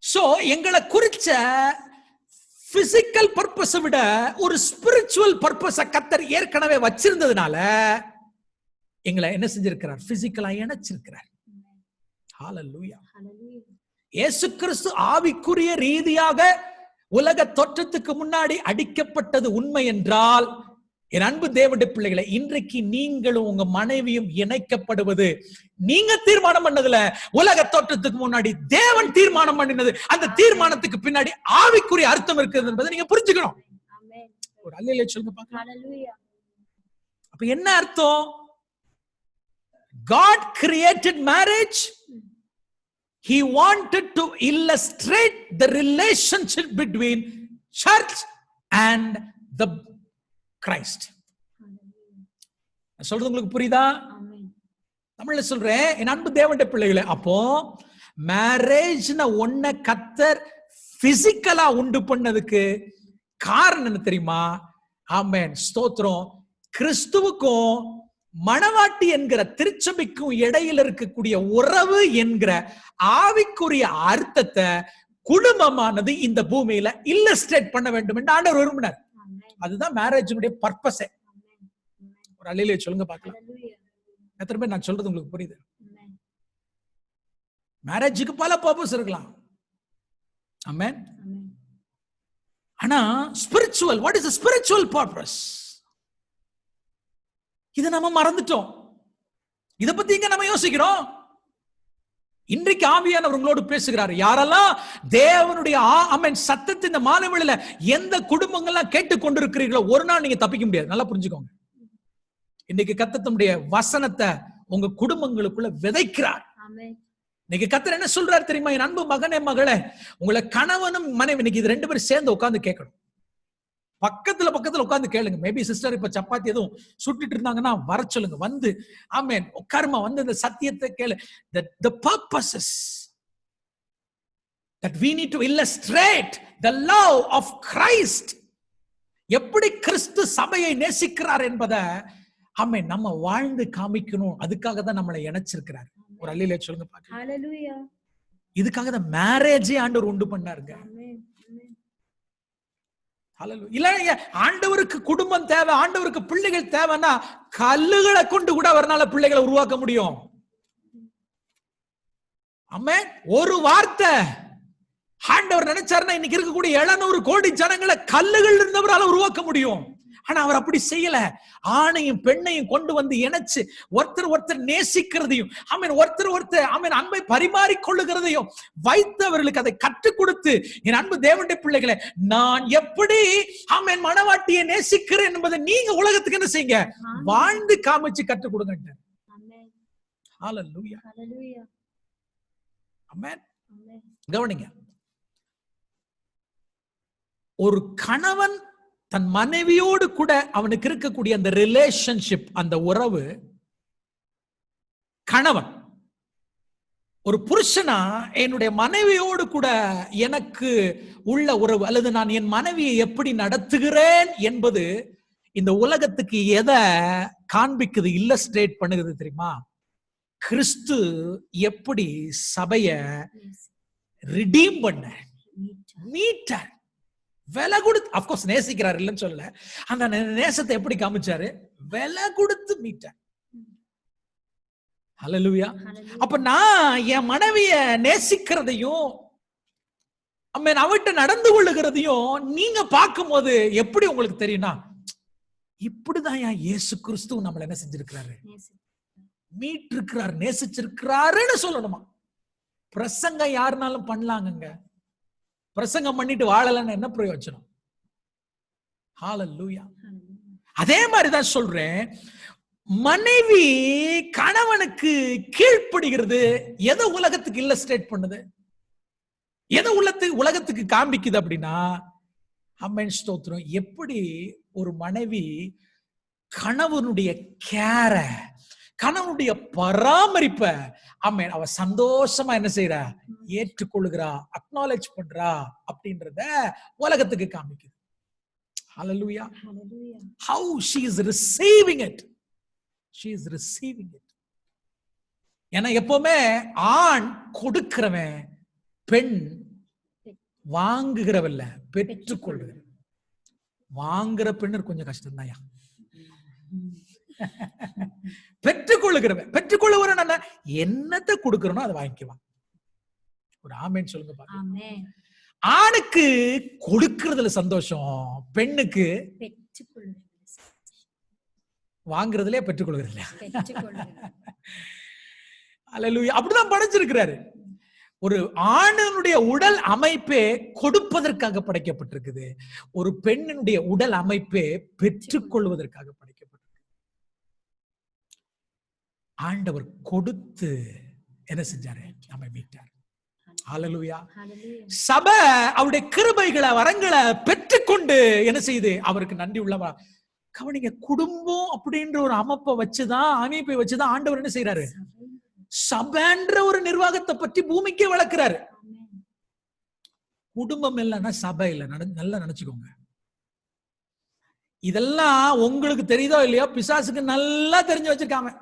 சோ எங்களை குறிச்ச பிசிக்கல் பர்பஸை விட ஒரு ஸ்பிரிச்சுவல் பர்பஸை கர்த்தர் ஏற்கனவே வச்சிருந்ததுனால எங்களை என்ன செஞ்சிருக்கிறார்? பிசிக்கலா இணைச்சிருக்கிறார். ஹalleluya. இயேசு கிறிஸ்து ஆவிக்குரிய ரீதியாக உலக தோற்றத்துக்கு முன்னாடி அடிக்கப்பட்டது உண்மை என்றால் என் அன்பு தேவனுடைய பிள்ளைகளை, இன்றைக்கு நீங்களும் உங்க மனைவியும் இணைக்கப்படுவது நீங்க தீர்மானம் பண்ணதுல, உலக தோற்றத்துக்கு முன்னாடி தேவன் தீர்மானம் பண்ணினது. அந்த தீர்மானத்துக்கு பின்னாடி ஆவிக்குரிய அர்த்தம் இருக்குது என்பதை நீங்க புரிஞ்சுக்கணும். ஒரு அல்லேலூயா சொல்லுங்க பார்க்கலாம். அப்ப என்ன அர்த்தம்? God created marriage. He wanted to illustrate the relationship between church and the Christ. சொல்றது உங்களுக்கு புரியுதா? தமிழ்ல சொல்றேன் என் அன்பு தேவனுடைய பிள்ளைகளே. அப்போ மேரேஜ்னா ஒன்ன கர்த்தர் பிசிக்கலா உண்டு பண்ணதுக்கு காரணம் என்ன தெரியுமா? ஆமென், ஸ்தோத்திரம். கிறிஸ்துவுக்கும் மணவாட்டி என்கிற திருச்சபைக்கும் இடையில இருக்கக்கூடிய உறவு என்கிற ஆவிக்குரிய அர்த்தத்தை குடும்பமானது இந்த பூமியில இல்லஸ்ட்ரேட் பண்ண வேண்டும் என்று ஆண்டவர் விரும்பினார். அதுதான் மேரேஜினுடைய பர்பஸே. ஒரு அல்லேலூயா சொல்லுங்க பார்க்கலாம். எத்தனை பேர் நான் சொல்றது உங்களுக்கு புரியுது? மேரேஜுக்கு பல பர்பஸ் இருக்கலாம். ஆமென். ஆனா spiritual, what is the spiritual purpose? இதை நம்ம மறந்துட்டோம். இத பத்தி இங்க நம்ம யோசிக்கிறோம். இன்றைக்கு ஆவியானவர் உங்களோடு பேசுகிறார். யாரெல்லாம் தேவனுடைய ஆமென் சத்தத்தை இந்த மாலை வேளையில எந்த குடும்பங்கள்லாம் கேட்டுக்கொண்டிருக்கிறீர்களோ, ஒரு நாள் நீங்க தப்பிக்க முடியாது. நல்லா புரிஞ்சுக்கோங்க. இன்னைக்கு கர்த்தர் தம்முடைய வசனத்தை உங்க குடும்பங்களுக்குள்ள விதைக்கிறார். இன்னைக்கு கர்த்தர் என்ன சொல்றாரு தெரியுமா? என் அன்பு மகனே மகளே, உங்களை கணவனும் மனைவி இன்னைக்கு இது ரெண்டு பேரும் சேர்ந்து உட்கார்ந்து கேட்கணும். பக்கத்துல உட்கார்ந்து கேளுங்க. மேபி சிஸ்டர் இப்ப சப்பாத்தி எதுவும் சுட்டுட்டு இருந்தாங்கன்னா வர சொல்லுங்க. வந்து ஆமென் உட்காருமா, வந்து இந்த சத்தியத்தை கேளு. The purposes that we need to illustrate the love of Christ. எப்படி கிறிஸ்து சபையை நேசிக்கிறார் என்பதை ஆமென் நம்ம வாழ்ந்து காமிக்கணும். அதுக்காக தான் நம்மளை இணைச்சிருக்கிறார். ஒரு அல்லேலூயா சொல்லுங்க பாருங்க. ஹalleluya. இதுக்காக தான் மேரேஜே ஆண்டவர் உண்டு பண்ணாருங்க. இல்ல ஆண்டவருக்கு குடும்பம் தேவை, ஆண்டவருக்கு பிள்ளைகள் தேவைன்னா கல்லுகளை கொண்டு கூட அவரால பிள்ளைகளை உருவாக்க முடியும். ஆமென். ஒரு வார்த்தை ஆண்டவர் நினைச்சாருன்னா இன்னைக்கு இருக்கக்கூடிய 700 கோடி ஜனங்களை கல்லுகள் இருந்தவரால உருவாக்க முடியும். ஆனா அவர் அப்படி செய்யல. ஆணையும் பெண்ணையும் கொண்டு வந்து இணைச்சு ஒருத்தர் நேசிக்கிறதையும் ஆமென் ஒருத்தர் ஆமென் அன்பை பரிமாறிக்கொள்ளுகிறதையும் வைத்தவர்களுக்கு அதை கற்றுக் கொடுத்து, என் அன்பு தேவனுடைய பிள்ளைகளை, நான் எப்படி ஆமென் மணவாட்டியை நேசிக்கிறேன் என்பதை நீங்க உலகத்துக்கு என்ன செய்யுங்க? வாழ்ந்து காமிச்சு கற்றுக் கொடுங்க. ஹalleluya. ஆமென். கவனிங்க. ஒரு கணவன் தன் மனைவியோடு கூட அவனுக்கு இருக்கக்கூடிய அந்த ரிலேஷன்ஷிப், அந்த உறவு, கணவன் ஒரு புருஷனா என்னுடைய மனைவியோடு கூட எனக்கு உள்ள உறவு அல்லது நான் என் மனைவியை எப்படி நடத்துகிறேன் என்பது இந்த உலகத்துக்கு எதை காண்பிக்குது, இல்லஸ்ட்ரேட் பண்ணுகிறது தெரியுமா? கிறிஸ்து எப்படி சபைய ரிடீம் பண்ண, மீட்டார், விலை கொடுத்து, அப்கோர்ஸ் நேசிக்கிறார் இல்லைன்னு சொல்லல, அந்த நேசத்தை எப்படி காமிச்சாரு? விலை கொடுத்து மீட்டார். ஹல்லேலூயா. அப்ப நான் என் மனைவிய நேசிக்கிறதையும் அவட்ட நடந்து கொள்ளுகிறதையும் நீங்க பார்க்கும் போது எப்படி உங்களுக்கு தெரியும்னா, இப்படிதான் இயேசு கிறிஸ்து நம்மள என்ன செஞ்சிருக்கிறாரு? மீட்டிருக்கிறார், நேசிச்சிருக்கிறாருன்னு சொல்லணுமா? பிரசங்கம் யாருனாலும் பண்ணலாங்க. பிரசங்கம் பண்ணிட்டு வாழலன்னு என்ன பிரயோஜனம்? ஹல்லேலூயா. அதே மாதிரிதான் சொல்றேன், மனைவி கணவனுக்கு கீழ்ப்படுகிறது. எதை உலகத்துக்கு இல்லஸ்ட்ரேட் பண்ணுது, எதை உலகத்துக்கு காண்பிக்குது அப்படின்னா, ஆமென் ஸ்தோத்திரம், எப்படி ஒரு மனைவி கணவனுடைய கேர, கணவனுடைய பராமரிப்பை ஆமென் அவ சந்தோஷமா என்ன செய்யறா? ஏற்றுக்கொள்ளுகிறா, அக்னாலேஜ் பண்றா அப்படின்றத உலகத்துக்கு காமிக்குது. ஹல்லேலூயா. How she is receiving it. She is receiving it. ஏன்னா எப்பவுமே ஆண் கொடுக்கிறவன், பெண் வாங்குகிறவல்ல, பெற்றுக்கொள்ளுகிற. வாங்குற பெண்ணு கொஞ்சம் கஷ்டம் தான். பெற்றுக்கொள்ளுகிறவன், பெற்றுக்கொள்ளுகிறவன் என்னத்தை கொடுக்கிறனோ அதை வாங்கிக்குவான். ஒரு ஆமென் சொல்லுங்க பாருங்க. ஆணுக்கு கொடுக்கிறதுல சந்தோஷம், பெண்ணுக்கு வாங்குறதுலே பெற்றுக்கொள்கிறது இல்லையா? அல்லேலூயா. அப்படிதான் படைச்சிருக்கிறாரு. ஒரு ஆணினுடைய உடல் அமைப்பே கொடுப்பதற்காக படைக்கப்பட்டிருக்குது. ஒரு பெண்ணினுடைய உடல் அமைப்பே பெற்றுக்கொள்வதற்காக படைக்கப்பட்டிருக்கு. ஆண்டவர் கொடுத்து என்ன செஞ்சாரு? நம்மை மீட்டார். ஹல்லேலூயா. சபை அவருடைய கிருபைகளை வரங்களை பெற்றுக்கொண்டு என்ன செய்யுது? அவருக்கு நன்றி உள்ளவா. கவனிங்க, குடும்பம் அப்படின்ற ஒரு அமைப்பை வச்சுதான் ஆண்டவர் என்ன செய்யறாரு? சபைன்ற ஒரு நிர்வாகத்தை பற்றி பூமிக்கே வளர்க்கிறாரு. குடும்பம் இல்லைன்னா சபை இல்லை. நல்லா நினைச்சுக்கோங்க. இதெல்லாம் உங்களுக்கு தெரியுதோ இல்லையோ, பிசாசுக்கு நல்லா தெரிஞ்சு வச்சிருக்காங்க.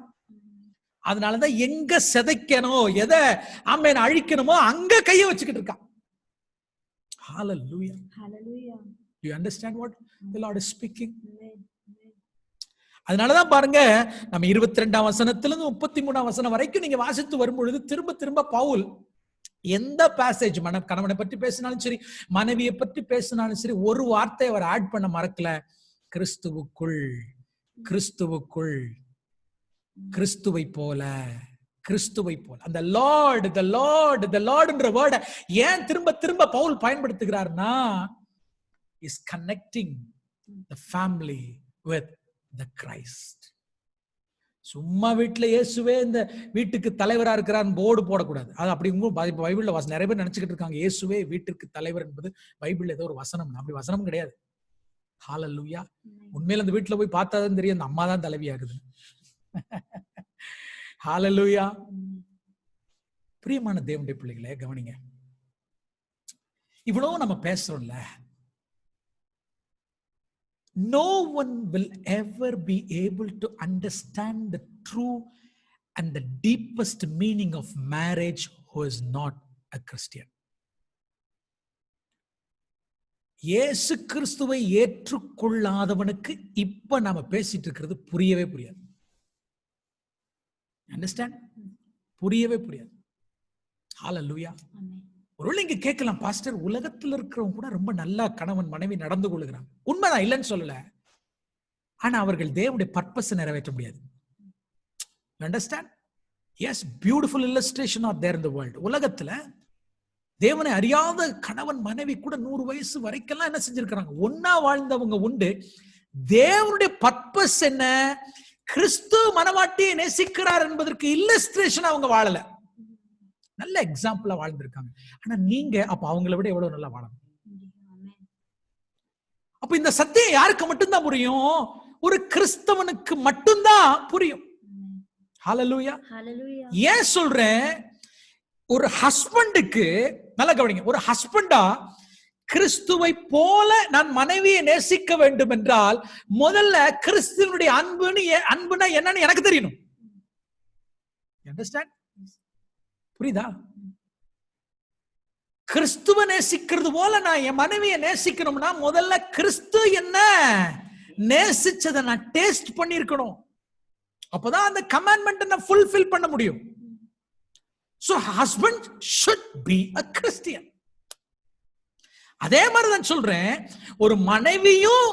அதனாலதான் எங்க சிதைக்கணும், எதை ஆமென் அழிக்கணுமோ அங்க கைய வச்சுக்கிட்டு இருக்கான். Hallelujah. Hallelujah. You understand what the Lord is speaking? அதனாலதான் பாருங்க, நம்ம 22ஆம் வசனத்திலிருந்து 33ஆம் வசனம் வரைக்கும் நீங்க வாசித்து வரும்பொழுது திரும்ப திரும்ப பவுல் எந்த பேசேஜ் கணவனை பற்றி பேசினாலும் சரி, மனைவியை பற்றி பேசினாலும் சரி, ஒரு வார்த்தை அவர் ஆட் பண்ண மறக்கல. கிறிஸ்துவுக்குள், கிறிஸ்துவுக்குள், கிறிஸ்துவை போல, கிறிஸ்துவை போல. அந்த லார்ட், தி லார்ட், தி லார்ட்ன்ற வேர்டை ஏன் திரும்ப திரும்ப பவுல் பயன்படுத்துகிறார்னா, is connecting the family with the Christ. சும்மா வீட்டுல இயேசுவே இந்த வீட்டுக்கு தலைவரா இருக்கிறார் போர்டு போடக்கூடாது. அது அப்படி பைபிள்ல நிறைய பேர் நினைச்சுக்கிட்டு இருக்காங்க இயேசுவே வீட்டிற்கு தலைவர் என்பது பைபிள்ல ஏதோ ஒரு வசனம். அப்படி வசனம் கிடையாது. ஹல்லேலூயா. உண்மையில அந்த வீட்டுல போய் பார்த்தாதான் தெரியும் அந்த அம்மா தான் தலைவியாகுது. ஹல்லேலூயா. பிரியமான தேவனுடைய பிள்ளைகளே கவனிங்க, இவ்வளவு நம்ம பேசுறோம்ல, no one will ever be able to understand the true and the deepest meaning of marriage who is not a Christian. இயேசு கிறிஸ்துவை ஏற்றுக்கொள்ளாதவனுக்கு இப்ப நாம பேசிட்டு இருக்கிறது புரியவே புரியாது. அண்டர்ஸ்டாண்ட்? புரியவே புரியாது. ஹல்லேலூயா. ஒருவேளை இங்க கேட்கலாம், பாஸ்டர் உலகத்துல இருக்கிறவங்க கூட ரொம்ப நல்லா கணவன் மனைவி நடந்து கொள்ளுகிறாங்க. உண்மைதான், இல்லைன்னு சொல்லல. ஆனா அவர்கள் தேவனுடைய பர்பஸ் நிறைவேற்ற முடியாது. Understand? Yes, beautiful illustration are there in the world. உலகத்துல தேவனை அறியாத கணவன் மனைவி கூட 100 வயசு வரைக்கும் என்ன செஞ்சிருக்கிறாங்க? ஒன்னா வாழ்ந்தவங்க உண்டு. தேவனுடைய பர்பஸ் என்ன? கிறிஸ்து மனவாட்டியை நேசிக்கிறார் என்பதற்கு இல்லஸ்ட்ரேஷன் அவங்க வாழல. நல்ல எக்ஸாம்பிளா வாழ்ந்திருக்காங்க. ஆனா நீங்க அப்ப அவங்களை விட எவ்வளவு நல்லா வாழணும். அப்ப இந்த சத்தியம் யாருக்கு மட்டும்தான் புரியும்? ஒரு கிறிஸ்தவனுக்கு மட்டும்தான் புரியும். ஹல்லேலூயா. ஏன் சொல்றேன்? ஒரு ஹஸ்பண்டுக்கு நல்ல கவனிங்க, ஒரு ஹஸ்பண்டா கிறிஸ்துவை போல நான் மனைவியை நேசிக்க வேண்டும் என்றால் முதல்ல கிறிஸ்துவனுடைய அன்புனா என்னன்னு எனக்கு தெரியணும். அண்டர்ஸ்டாண்ட்? புரியுதா? கிறிஸ்துவ நேசிக்கிறது போல நான் என் மனைவியை நேசிக்கணும்னா முதல்ல கிறிஸ்து என்ன நேசிச்சதை நான் டேஸ்ட் பண்ணிருக்கணும். அப்பதான் அந்த கமாண்ட்மெண்ட் நான் ஃபுல்ஃபில் பண்ண முடியும். So husband should be a Christian. அதே மாதிரி தான் சொல்றேன், ஒரு மனைவியும்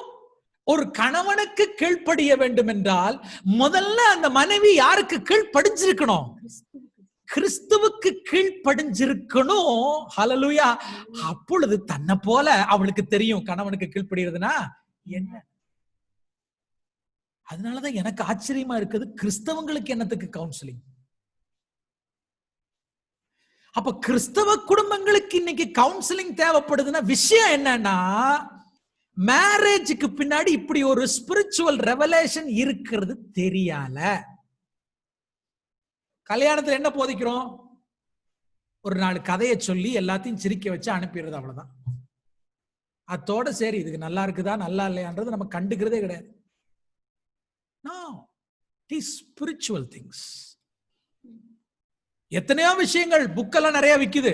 ஒரு கணவனுக்கு கீழ்ப்படிய வேண்டும் என்றால் முதல்ல அந்த மனைவி யாருக்கு கீழ்ப்படிஞ்சிருக்கணும்? கிறிஸ்துவுக்கு கீழ்ப்படிஞ்சிருக்கணும். ஹல்லேலூயா. அப்பொழுது தன்னை போல அவளுக்கு தெரியும் கணவனுக்கு கீழ்ப்படிறதுனா என்ன. அதனாலதான் எனக்கு ஆச்சரியமா இருக்குது, கிறிஸ்தவங்களுக்கு என்னத்துக்கு கவுன்சிலிங்? அப்ப கிறிஸ்தவ குடும்பங்களுக்கு இன்னைக்கு கவுன்சிலிங் தேவைப்படுதுன்னா விஷயம் என்னன்னா, மேரேஜுக்கு பின்னாடி இப்படி ஒரு ஸ்பிரிச்சுவல் ரெவலேஷன் இருக்கிறது தெரியல. கல்யாணத்துல என்ன போதிக்கிறோம்? ஒரு நாலு கதையை சொல்லி எல்லாத்தையும் சிரிக்க வச்சு அனுப்பிடுறது, அவ்வளவுதான். அதோட சரி, இதுக்கு நல்லா இருக்குதா நல்லா இல்லையான்றது நம்ம கண்டுக்கிறதே கிடையாது. No, it is spiritual things. எத்தனையோ விஷயங்கள் புக்கெல்லாம் நிறைய விக்குது.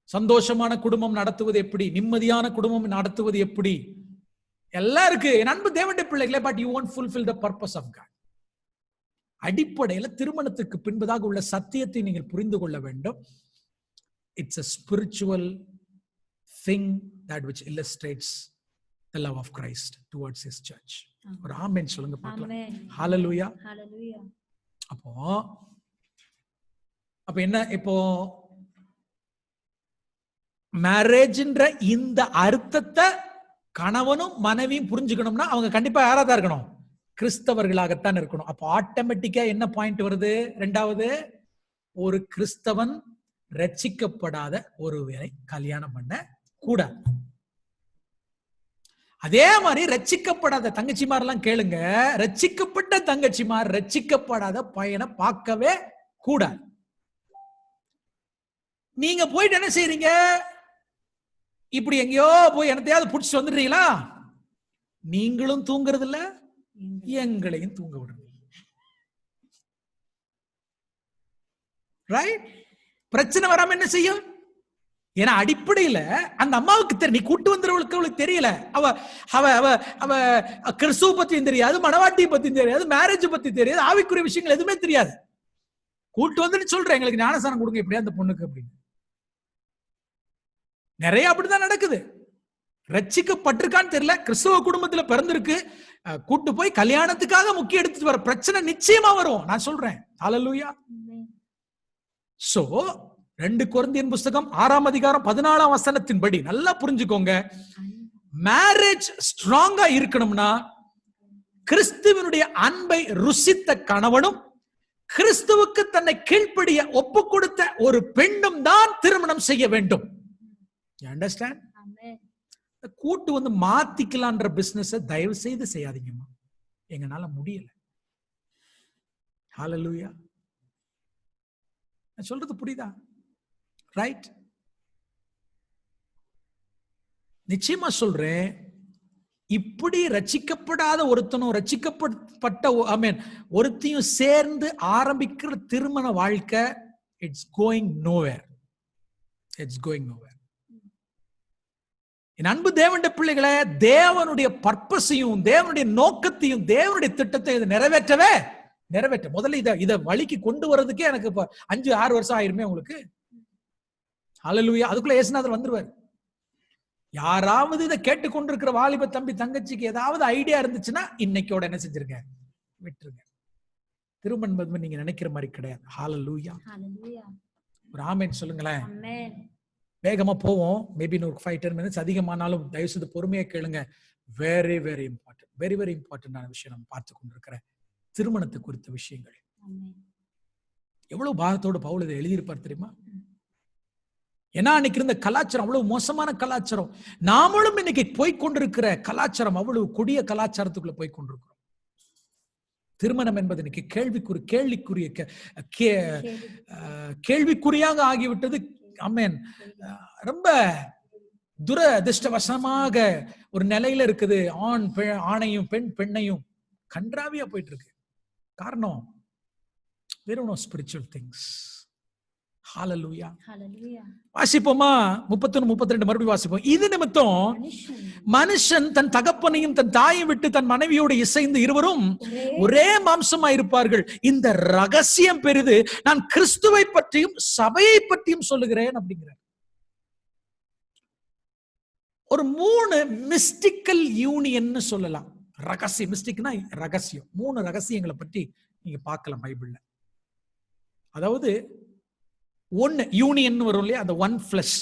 சந்தோஷமான குடும்பம் நடத்துவது எப்படி, நிம்மதியான குடும்பம் நடத்துவது எப்படி, எல்லாம் இருக்கு என் அன்பு தேவனுடைய பிள்ளைகளே. But you won't fulfill the purpose of God. அடிப்படையில் திருமணத்துக்கு பின்பதாக உள்ள சத்தியத்தை நீங்கள் புரிந்து கொள்ள வேண்டும். It's a spiritual thing that which illustrates the love of Christ towards his church. ஒரு ஆமென் சொல்லுங்க பார்க்கலாம். ஹalleluya. அப்போ என்ன, இப்போ மேரேஜ்ன்ற இந்த அர்த்தத்தை கணவனும் மனைவியும் புரிஞ்சுக்கணும்னா அவங்க கண்டிப்பா யாராதான் இருக்கணும், கிறிஸ்தவர்களாகத்தான் இருக்கணும். அப்போ ஆட்டோமேட்டிக்கா என்ன பாயிண்ட் வருது, ரெண்டாவது, ஒரு கிறிஸ்தவன் ரட்சிக்கப்படாத ஒருவரை கல்யாணம் பண்ண கூடாது. அதே மாதிரி ரட்சிக்கப்படாத தங்கச்சிமாரெல்லாம் கேளுங்க, ரட்சிக்கப்பட்ட தங்கச்சிமார் ரட்சிக்கப்படாத பையனை பார்க்கவே கூடாது. நீங்க போயிட்டு என்ன செய்றீங்க, இப்படி எங்கேயோ போய் என்னத்தையாவது புடிச்சு வந்துடுறீங்களா, நீங்களும் தூங்குறது இல்ல, எங்களையும் தூங்க விடுறது. ரைட்? பிரச்சனை வராம என்ன செய்யும், ஏன்னா அடிப்படையில அந்த அம்மாவுக்கு தெரியும், நீ கூட்டு வந்தவளுக்கு அவளுக்கு தெரியல, அவ அவ அவ அவ கிறிஸ்துவ பத்தியும் தெரியாது, மனவாட்டியை பத்தியும் தெரியாது, மேரேஜ் பத்தி தெரியாது, ஆவிக்குரிய விஷயங்கள் எதுவுமே தெரியாது. கூட்டு வந்துட்டு சொல்றேன் எங்களுக்கு ஞானசானம் கொடுங்க இப்படியா அந்த பொண்ணுக்கு அப்படின்னு. நிறைய அப்படிதான் நடக்குது. ரட்சிக்கப்பட்டிருக்கான்னு தெரியல, கிறிஸ்துவ குடும்பத்துல பிறந்திருக்கு, கூட்டு போய் கல்யாணத்துக்காக முக்கிய எடுத்துட்டு வர பிரச்சனை நிச்சயமா வரும், நான் சொல்றேன். ஹல்லேலூயா. சோ 2 கொரிந்தியன் புஸ்தகம் 6ஆம் அதிகாரம் 14ஆம் வசனத்தின்படி நல்லா புரிஞ்சுக்கோங்க, மேரேஜ் ஸ்ட்ராங்கா இருக்கணும்னா கிறிஸ்துவனுடைய அன்பை ருசித்த கணவனும் கிறிஸ்துவுக்கு தன்னை கீழ்ப்படிய ஒப்பு கொடுத்த ஒரு பெண்ணும் தான் திருமணம் செய்ய வேண்டும். You understand? கூட்டு வந்து மாத்திக்கலான்ற பிசினஸ் தயவு செய்து செய்யாதீங்கம்மா, எங்கனால முடியல. ஹல்லேலூயா. நான் சொல்றது புரியுதா? ரைட்? நிச்சயமா சொல்றேன், இப்படி ரட்சிக்கப்படாத ஒருத்தனும் ரட்சிக்கப்பட்ட ஒருத்தையும் சேர்ந்து ஆரம்பிக்கிற திருமண வாழ்க்கை, it's going nowhere. It's going nowhere. என் அன்பு தேவனுடைய பிள்ளைகளை, தேவனுடைய பர்பஸையும் தேவனுடைய நோக்கத்தையும் தேவனுடைய திட்டத்தையும் இதை நிறைவேற்ற முதல்ல இதை வழிக்கு கொண்டு வர்றதுக்கே எனக்கு இப்ப 5-6 வருஷம் ஆயிருமே உங்களுக்கு. ஹல்லேலூயா. அதுக்குள்ள இயேசுநாதர் வந்துருவார். யாராவது இதை கேட்டுக்கொண்டிருக்கிற வாலிப தம்பி தங்கச்சிக்கு ஏதாவது ஐடியா இருந்துச்சுன்னா இன்னைக்கோட என்ன செஞ்சிருங்க, விட்டுருங்க. திருமணம் என்பது நீங்க நினைக்கிற மாதிரி கிடையாது. ஹல்லேலூயா. ஒரு ஆமென் சொல்லுங்களேன். வேகமா போவோம், மேபி ஒரு 5-10 மினிட்ஸ் அதிகமானாலும் தயவு செய்து பொறுமையா கேளுங்க. Very very important, very very இம்பார்ட்டன்டான விஷயம் நம்ம பார்த்து கொண்டிருக்கிற திருமணத்தை குறித்த விஷயங்கள். எவ்வளவு பாரத்தோடு பவுல் இதை எழுதியிருப்பார் தெரியுமா? ஏன்னா அன்னைக்கு இருந்த கலாச்சாரம் அவ்வளவு மோசமான கலாச்சாரம், நாமளும் இன்னைக்கு போய்கொண்டிருக்கிற கலாச்சாரம் அவ்வளவு கொடிய கலாச்சாரத்துக்குள்ள போய்கொண்டிருக்கிறோம். திருமணம் என்பது இன்னைக்கு கேள்விக்குறியாக ஆகிவிட்டது. ஆமென். ரொம்ப துரதிர்ஷ்டவசமாக ஒரு நிலையில இருக்குது. ஆணையும் பெண்ணையும் கன்றாவியா போயிட்டு இருக்கு. காரணம் வெறும் ஸ்பிரிச்சுவல் திங்ஸ். ஹல்லேலூயா. வாசிப்போமா 31-32 மறுபடியும் வாசிப்போம். இது நிமித்தம் மனுஷன் தன் தகப்பனையும் தன் தாயையும் விட்டு தன் மனைவியோடு இசைந்து இருவரும் ஒரே மாம்சமா இருப்பார்கள். இந்த ரகசியம் பெரிது, நான் கிறிஸ்துவை பற்றியும் சபையை பற்றியும் சொல்லுகிறேன் அப்படிங்கிறார். ஒரு 3 மிஸ்டிக்கல் யூனியன் சொல்லலாம். ரகசியம், மிஸ்டிக்னா ரகசியம். 3 ரகசியங்களை பற்றி நீங்க பார்க்கலாம் பைபிள்ல. அதாவது 1 யூனியன் வரும் இல்லையா, அந்த 1 ஃபிளஷ்,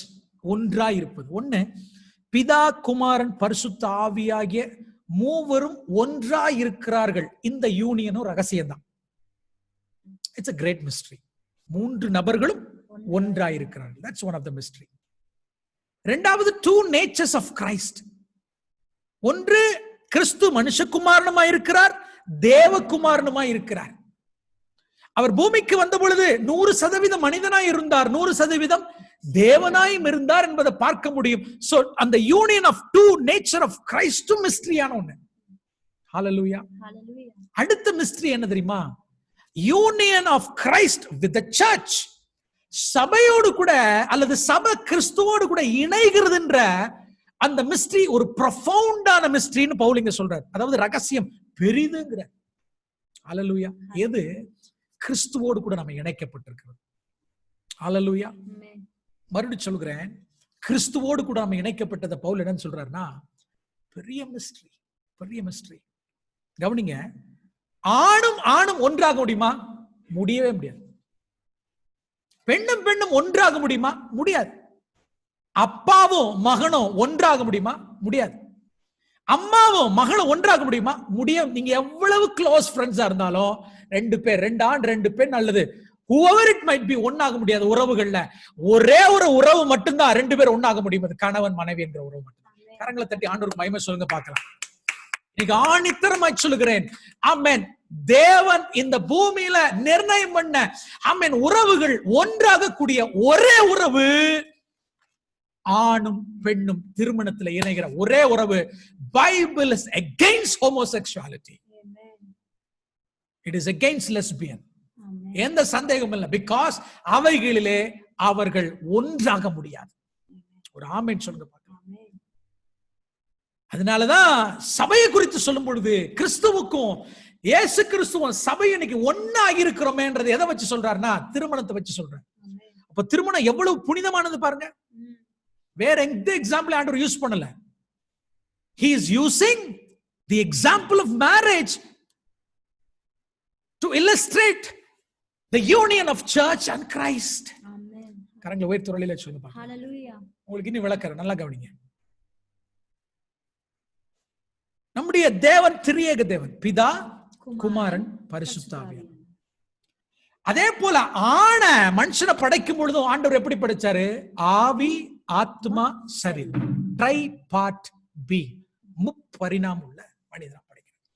ஒன்றா இருப்பது. 1 பிதா குமாரன் பரிசுத்த ஆவியாகிய மூவரும் ஒன்றா இருக்கிறார்கள். இந்த யூனியனும் ரகசியம் தான். It's a great mystery. 3 நபர்களும் ஒன்றா இருக்கிறார்கள். That's one of the mystery. இரண்டாவது 2 natures of Christ. ஒன்று கிறிஸ்து மனுஷகுமாரனுமாய் இருக்கிறார், தேவகுமாரனுமாய் இருக்கிறார். அவர் பூமிக்கு வந்த பொழுது 100% மனிதனாய் இருந்தார், 100% தேவனாயும் இருந்தார் என்பதை பார்க்க முடியும். சோ அந்த union of 2 nature of Christ மிஸ்டரியான ஒண்ணு. ஹல்லேலூயா. அடுத்த மிஸ்டரி என்ன தெரியுமா? Union of Christ with the church. சபையோடு கூட அல்லது சபை கிறிஸ்துவோடு கூட இணைகிறதுன்ற அந்த மிஸ்டரி ஒரு ப்ரொஃபவுண்டான மிஸ்டரின்னு பவுல் இங்க சொல்றார். அதாவது ரகசியம் பெரிதுங்கிற. ஹல்லேலூயா. எது? கிறிஸ்துவோடு கூட நம்ம இணைக்கப்பட்டிருக்கிறது. ஹல்லேலூயா. மறுபடியும் சொல்கிறேன், கிறிஸ்துவோடு கூட நம்ம இணைக்கப்பட்டதை பவுல் என்னன்னு சொல்றாருன்னா, பெரிய மிஸ்ட்ரி, பெரிய மிஸ்ட்ரி. கவனிங்க, ஆணும் ஆணும் ஒன்றாக முடியுமா? முடியவே முடியாது. பெண்ணும் பெண்ணும் ஒன்றாக முடியுமா? முடியாது. அப்பாவும் மகனும் ஒன்றாக முடியுமா? முடியாது. அம்மாவும் மகளும் ஒன்றாக முடியுமா? முடியும். நீங்க எவ்வளவு க்ளோஸ் ஃப்ரெண்ட்ஸா இருந்தாலும் 2 பேர், 2 ஆண் 2 பெண் அல்லது whoever it might be ஒன்னாக முடியாது. உறவுகள்ல ஒரே ஒரு உறவு மட்டும்தான் 2 பேர் ஒன்னாக முடியும். அது கணவன் மனைவி என்ற உறவு மட்டும். கரங்களை தட்டி ஆண்டவருக்கு மகிமை சொல்லுங்க பார்க்கலாம். இன்னைக்கு ஆணித்தரமாய் சொல்லுகிறேன், ஆமென். தேவன் இந்த பூமியில நிர்ணயம் பண்ண, ஆமென், உறவுகள் ஒன்றாக கூடிய ஒரே உறவு ஆணும் பெண்ணும் திருமணத்துல இணைகிற ஒரே உறவு. Bible is against homosexuality. It is against lesbian. எந்த சந்தேகமும் இல்லை. பிகாஸ் அவைகளிலே அவர்கள் ஒன்றாக முடியாது. ஒரு ஆமென் சொல்லுங்க பார்க்கலாம். அதனாலதான் சபையை குறித்து சொல்லும் பொழுது கிறிஸ்துவுக்கும் இயேசு கிறிஸ்துவும் சபை இன்னைக்கு ஒன்னாகி இருக்கிறோமேன்றது எதை வச்சு சொல்றாருன்னா திருமணத்தை வச்சு சொல்றாரு. அப்ப திருமணம் எவ்வளவு புனிதமானது பாருங்க. வேற எந்த எக்ஸாம்பிள் ஆண்டவர் யூஸ் பண்ணல. He is using the example of marriage to illustrate the union of church and Christ. Amen. கரங்களை உயர்த்தி தொழில சொல்லுங்க. ஹalleluya. உங்களுக்கு இன்னும் விளக்கறேன், நல்லா கவனிங்க. நம்முடைய தேவன் திரியேக தேவன், பிதா, குமாரன், பரிசுத்த ஆவியானவர். அதே போல ஆண மனுஷனை படைக்கும் பொழுதும் ஆண்டவர் எப்படி படைச்சாரு? ஆவி, ஆத்மா, சரீரம், ட்ரை பார்ட் பி, முப்பரிணாம உள்ள மனிதனா படைக்கிறார்.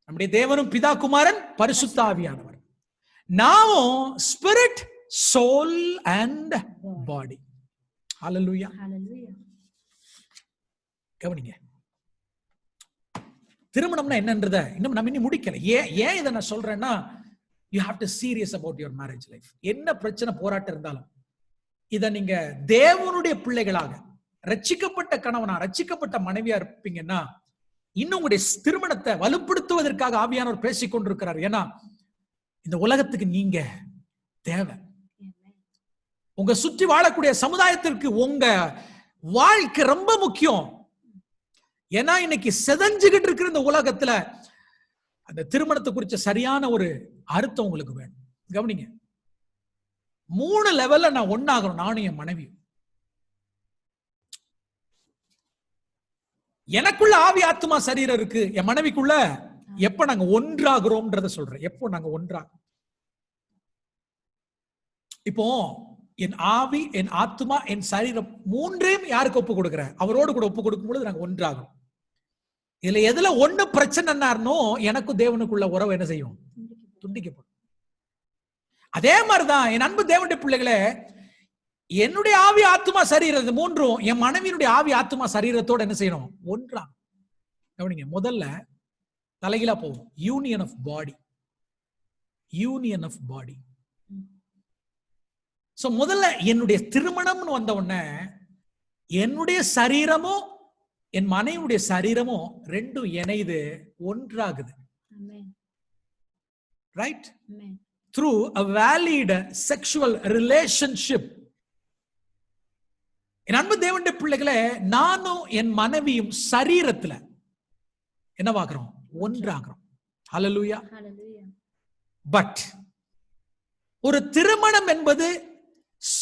நம்முடைய தேவனும் பிதா, குமாரன், பரிசுத்த ஆவியானவர். நாமும் ஸ்பிரிட், சோல் அண்ட் பாடி. ஹalleluya. கவனிங்க, திருமணம்னா என்னன்றத இன்னும் நம்ம இன்னும் முடிக்கல. ஏன் இதை நான் சொல்றேன்னா, you have to serious about your marriage life. என்ன பிரச்சனை போராட்டம் இருந்தாலும் இத நீங்க தேவனுடைய பிள்ளைகளாக, ரட்சிக்கப்பட்ட கணவனா, ரட்சிக்கப்பட்ட மனைவியா இருப்பீங்கன்னா இன்னும் உங்களுடைய திருமணத்தை வலுப்படுத்துவதற்காக ஆவியானவர் பேசிக் கொண்டிருக்கிறார். ஏன்னா இந்த உலகத்துக்கு நீங்க தேவை. உங்க சுற்றி வாழக்கூடிய சமுதாயத்திற்கு உங்க வாழ்க்கை ரொம்ப முக்கியம். ஏன்னா இன்னைக்கு செதஞ்சுகிட்டு இருக்கிற இந்த உலகத்துல அந்த திருமணத்தை குறிச்ச சரியான ஒரு அர்த்தம் உங்களுக்கு வேணும். கவனிங்க, 3 லெவல்ல நான் ஒன்னாகணும், நானும் என் மனைவி. எனக்குள்ள ஆவி, ஆத்மா, சரீரம் இருக்கு. என் மனைவிக்குள்ள எப்ப நாங்க ஒன்றாகிறோம்ன்றத சொல்றேன். எப்போ நாங்க ஒன்றாகிறோம்? இப்போ என் ஆவி, என் ஆத்மா, என் சரீரம் மூன்றையும் யாருக்கு ஒப்பு கொடுக்கிறேன்? அவரோடு கூட ஒப்பு கொடுக்கும் பொழுது நாங்க ஒன்றாகிறோம். இதுல எதுல ஒண்ணு பிரச்சனைன்னாருனோ எனக்கும் தேவனுக்குள்ள உறவு என்ன செய்யும்? துண்டிக்கப்படும். அதே மாதிரிதான் என் அன்பு தேவனுடைய பிள்ளைகளே, என்னுடைய ஆவி, ஆத்மா, சரீரம் மூன்றும் என் மனைவியினுடைய ஆவி, ஆத்மா, சரீரத்தோட என்ன செய்யணும்? ஒன்றா. கவனிங்க, முதல்ல தலைகீழா போகும். Union of body. Union of body. So முதல்ல என்னுடைய திருமணம்னு வந்த உடனே என்னுடைய சரீரமும் என் மனைவியுடைய சரீரமும் ரெண்டும் இணைது, ஒன்றாகுது. Right? Through a valid sexual relationship. என் அன்பு தேவனுடைய பிள்ளைகளே, நானும் என் மனைவியும் சரீரத்துல என்னவாகிறோம்? ஒன்றாகிறோம். ஹalleluya. பட் ஒரு திருமணம் என்பது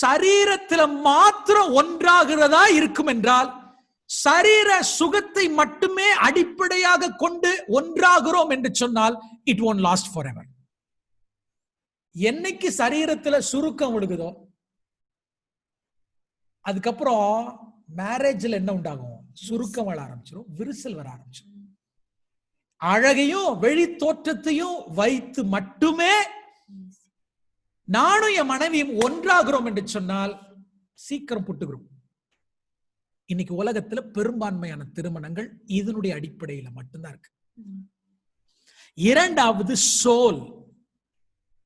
சரீரத்துல மாத்திரம் ஒன்றாகிறதா இருக்கும் என்றால், சரீர சுகத்தை மட்டுமே அடிப்படையாக கொண்டு ஒன்றாகிறோம் என்று சொன்னால் it won't last forever. என்னைக்கு சரீரத்துல சுருக்கம் விழுகுதோ அதுக்கப்புறம் மேரேஜ்ல என்ன உண்டாகும்? சுருக்கம் வர ஆரம்பிச்சிடும், விரிசல் வர ஆரம்பிச்சிடும். அழகையும் வெளி தோற்றத்தையும் வைத்து மட்டுமே நானும் என் மனைவியும் ஒன்றாகிறோம் என்று சொன்னால் சீக்கிரம் புட்டுகிறோம். இன்னைக்கு உலகத்துல பெரும்பான்மையான திருமணங்கள் இதனுடைய அடிப்படையில மட்டும்தான் இருக்கு. இரண்டாவது, soul.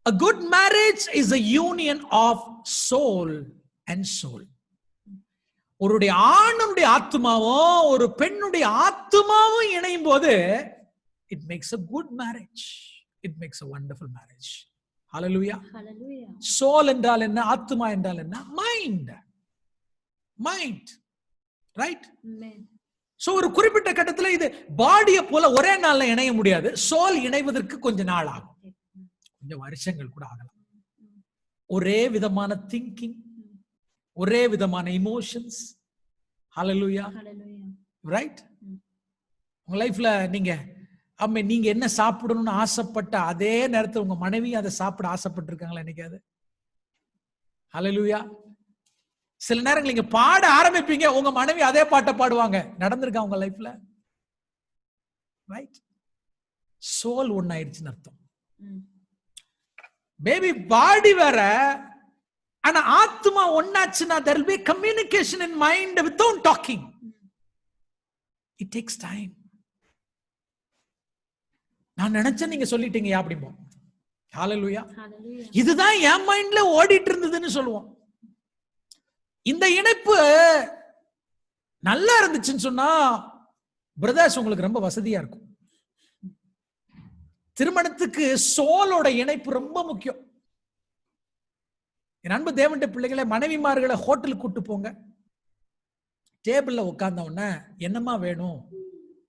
A good marriage is a union of soul and soul. ஒருடைய ஆணுடைய ஆத்மாவும் ஒரு பெண்ணுடைய ஆத்மாவும் இணையும் போது it makes a good marriage. It makes a wonderful marriage. Hallelujah. Hallelujah. Soul என்றால் என்ன? ஆத்மா என்றால் என்ன? Mind. Right? Amen. சோ ஒரு குறிப்பிட்ட கட்டத்துல இது பாடியை போல ஒரே நாள்ல இணைய முடியாது. சோல் இணைவதற்கு கொஞ்ச நாள் ஆகும், கொஞ்சம் வருஷங்கள் கூட ஆகலாம். ஒரே விதமான திங்கிங், ஒரே விதமான இமோஷன்ஸ். ஹல்லேலூயா, ரைட்? உங்க லைஃப்ல நீங்க என்ன சாப்பிடணும்னு ஆசைப்பட்ட அதே நேரத்தில் உங்க மனைவி அதை சாப்பிட ஆசைப்பட்டிருக்காங்களா என்னைக்காவது? ஹல்லேலூயா. சில நேரங்கள் நீங்க பாட ஆரம்பிப்பீங்க, உங்க மனைவி அதே பாட்டை பாடுவாங்க. நடந்திருக்கா உங்க லைஃப்ல? ரைட்? சோல் ஒண்ணாயிருச்சுன்னு அர்த்தம். பேபி பாடி வேற, ஆனா ஆத்மா ஒண்ணாச்சுன்னா there will be communication in mind without talking. It takes time. நான் நினைச்சேன் நீங்க சொல்லிட்டீங்க அப்படிம்போம். ஹல்லேலூயா. இதுதான் என் மைண்ட்ல ஓடிட்டு இருந்ததுன்னு சொல்லுவோம். இந்த இணைப்பு நல்லா இருந்துச்சுன்னு சொன்னா பிரதர்ஸ் உங்களுக்கு ரொம்ப வசதியா இருக்கும். திருமணத்துக்கு சோலோட இணைப்பு ரொம்ப முக்கியம். என் அன்பு தேவனுடைய பிள்ளைகளை, மனைவிமார்களை ஹோட்டலுக்கு கூட்டு போங்க. டேபிள்ல உட்கார்ந்த உடனே என்னமா வேணும்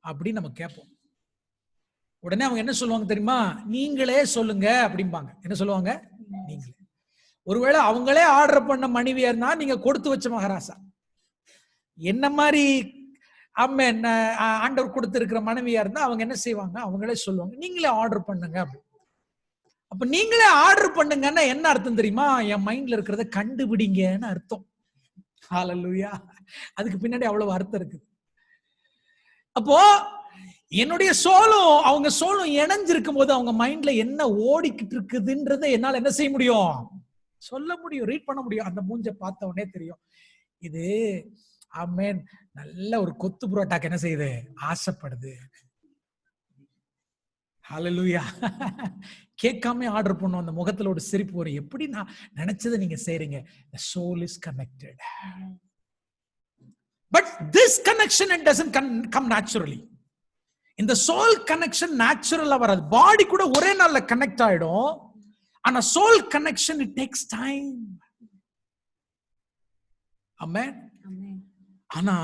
அப்படின்னு நம்ம கேட்போம். உடனே அவங்க என்ன சொல்லுவாங்க தெரியுமா? நீங்களே சொல்லுங்க அப்படிம்பாங்க. என்ன சொல்லுவாங்க? நீங்களே. ஒருவேளை அவங்களே ஆர்டர் பண்ண மனைவியா இருந்தா நீங்க கொடுத்து வச்ச மகாராசா. என்ன மாதிரி ஆண்டவர் கொடுத்திருக்கிற மனைவியா இருந்தா அவங்க என்ன செய்வாங்க? அவங்களே சொல்லுவாங்க, நீங்களே ஆர்டர் பண்ணுங்க. அப்ப நீங்களே ஆர்டர் பண்ணுங்கன்னா என்ன அர்த்தம் தெரியுமா? என் மைண்ட்ல இருக்கிறத கண்டுபிடிங்கன்னு அர்த்தம். ஹல்லேலூயா. அதுக்கு பின்னாடி அவ்வளவு அர்த்தம் இருக்கு. அப்போ என்னுடைய சோலும் அவங்க சோலும் இணைஞ்சிருக்கும் போது அவங்க மைண்ட்ல என்ன ஓடிக்கிட்டு இருக்குதுன்றதை என்னால என்ன செய்ய முடியும்? சொல்ல முடியும், ரீட் பண்ண முடியும். அந்த மூஞ்ச பார்த்த உடனே தெரியும் இது ஆமென் நல்ல ஒரு கொத்து புரோட்டாக்கு என்ன செய்யுது? ஆசைப்படுது. ஹல்லேலூயா. கேட்காம ஆர்டர் பண்ணும். அந்த முகத்துல ஒரு சிரிப்பு வரும். எப்படி நான் நினைச்சதை நீங்க செய்றீங்க. The soul is connected. But this connection, it doesn't come naturally. இந்த soul connection நேச்சுரலா வராது. பாடி கூட ஒரே நாள்ல கனெக்ட் ஆயிடும். ஆனா soul connection, it takes time. Amen. ஆனா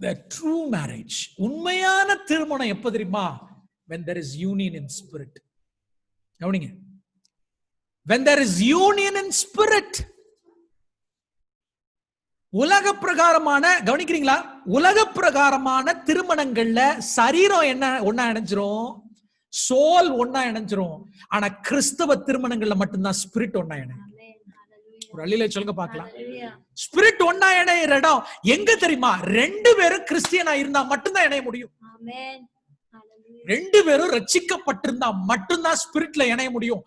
the true marriage, உண்மையான திருமணம் எப்ப தெரியுமா? When there is union in spirit. கவனிங்க. When there is union in spirit. உலக பிரகாரமான, கவனிக்கிறீங்களா? உலக பிரகாரமான திருமணங்கள்ல சரீரம் என்ன ஒண்ணா இணைஞ்சிரும், சோல் ஒண்ணா இணைஞ்சிரும். ஆனா கிறிஸ்தவ திருமணங்கள்ல மட்டும்தான் ஸ்பிரிட் ஒண்ணா இணையும். ஒரு அள்ளில சொல்லுங்க பார்க்கலாம். ஸ்பிரிட் ஒண்ணா இணையிற இடம் எங்க தெரியுமா? ரெண்டு பேரும் கிறிஸ்டியனா இருந்தா மட்டும்தான் இணைய முடியும். ரெண்டு பேரும் ரட்சிக்கப்பட்டிருந்தா மட்டும்தான் ஸ்பிரிட்ல இணைய முடியும்.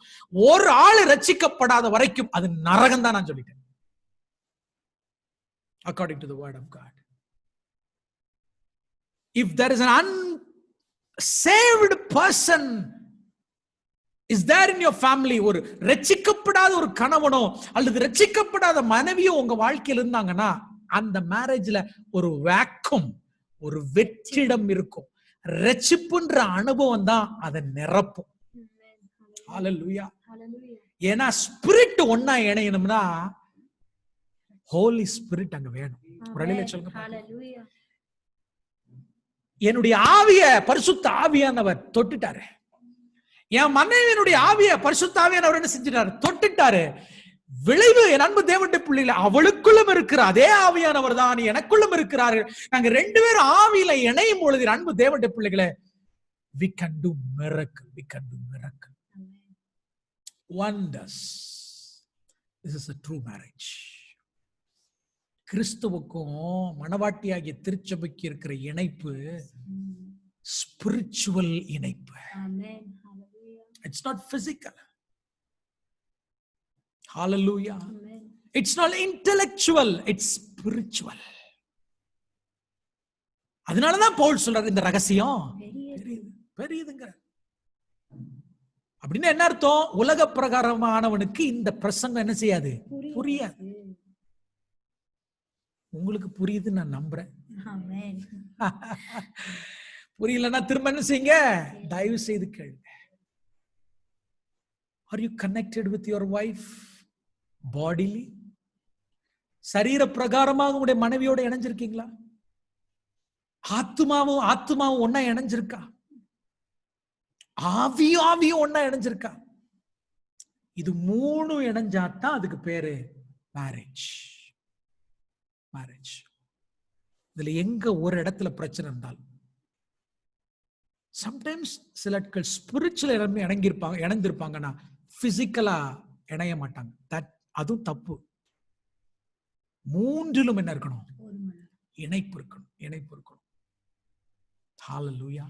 ஒரு ஆளு ரட்சிக்கப்படாத வரைக்கும் அது நரகம் தான். நான் சொல்லிட்டேன். According to the word of God, if there is an unsaved person is there in your family, ஒரு ரட்சிக்கப்படாத ஒரு கணவனோ அல்லது ரட்சிக்கப்படாத மனைவியோ உங்க வாழ்க்கையில் இருந்தாங்கன்னா அந்த மேரேஜ்ல ஒரு வேக்கம், ஒரு வெற்றிடம் இருக்கும். ரட்சிப்புன்ற அனுபவம் தான் அதை நிரப்பும். ஹல்லேலூயா. ஏன்னா ஸ்பிரிட் ஒண்ணா இணையணும்னா ஹோலி ஸ்பிரிட் அங்க வேணும். ஒரு அள்ளில சொல்லுங்க. என்னுடைய ஆவிய பரிசுத்த ஆவியானவர் தொட்டுட்டாரு. என் மனைவியினுடைய ஆவிய பரிசுத்த ஆவியானவர் என்ன செஞ்சிட்டாரு? தொட்டுட்டாரு. விளைவு என் அன்பு தேவனுடைய பிள்ளைகளை, அவளுக்குள்ளும் இருக்கிற அதே ஆவியானவர் தான் எனக்குள்ளும் இருக்கிறாரு. நாங்க ரெண்டு பேரும் ஆவியில இணையும் பொழுது அன்பு தேவனுடைய பிள்ளைகளை, we can do miracle, we can do miracle, wonders. This is a true marriage. கிறிஸ்துவுக்கும் மணவாட்டியாகிய திருச்சபைக்கு இருக்கிற இணைப்பு ஸ்பிரிச்சுவல் இணைப்பு. It's not physical. Hallelujah. It's not intellectual, it's spiritual. அதனாலதான் பவுல் சொல்றாரு இந்த ரகசியம் பெரியதுங்க. அப்படின்னு என்ன அர்த்தம்? உலக பிரகாரமானவனுக்கு இந்த பிரசங்கம் என்ன செய்யாது? புரியாது. உங்களுக்கு புரியுது நான் நம்புறேன். புரியலன்னா திரும்ப என்ன செய்யுங்க? தயவு செய்து கேளுங்க. Are you connected with your wife bodily? சரீர பிரகாரமாக உங்களுடைய மனைவியோட இணைஞ்சிருக்கீங்களா? ஆத்துமாவும் ஒன்னா இணைஞ்சிருக்கா? ஆவியும் ஒன்னா இணைஞ்சிருக்கா? இது 3 இணைஞ்சாதான் அதுக்கு பேரு மேரேஜ். இதுல எங்க ஒரு இடத்துல பிரச்சனை இருந்தாலும், சம்டைம்ஸ் சில ஆட்கள் ஸ்பிரிச்சுவல் இணைந்திருப்பாங்கன்னா பிசிக்கலா இணைய மாட்டாங்க. அதுவும் தப்பு. 3லும் என்ன இருக்கணும்? இணைப்பு இருக்கணும். ஹல்லேலூயா.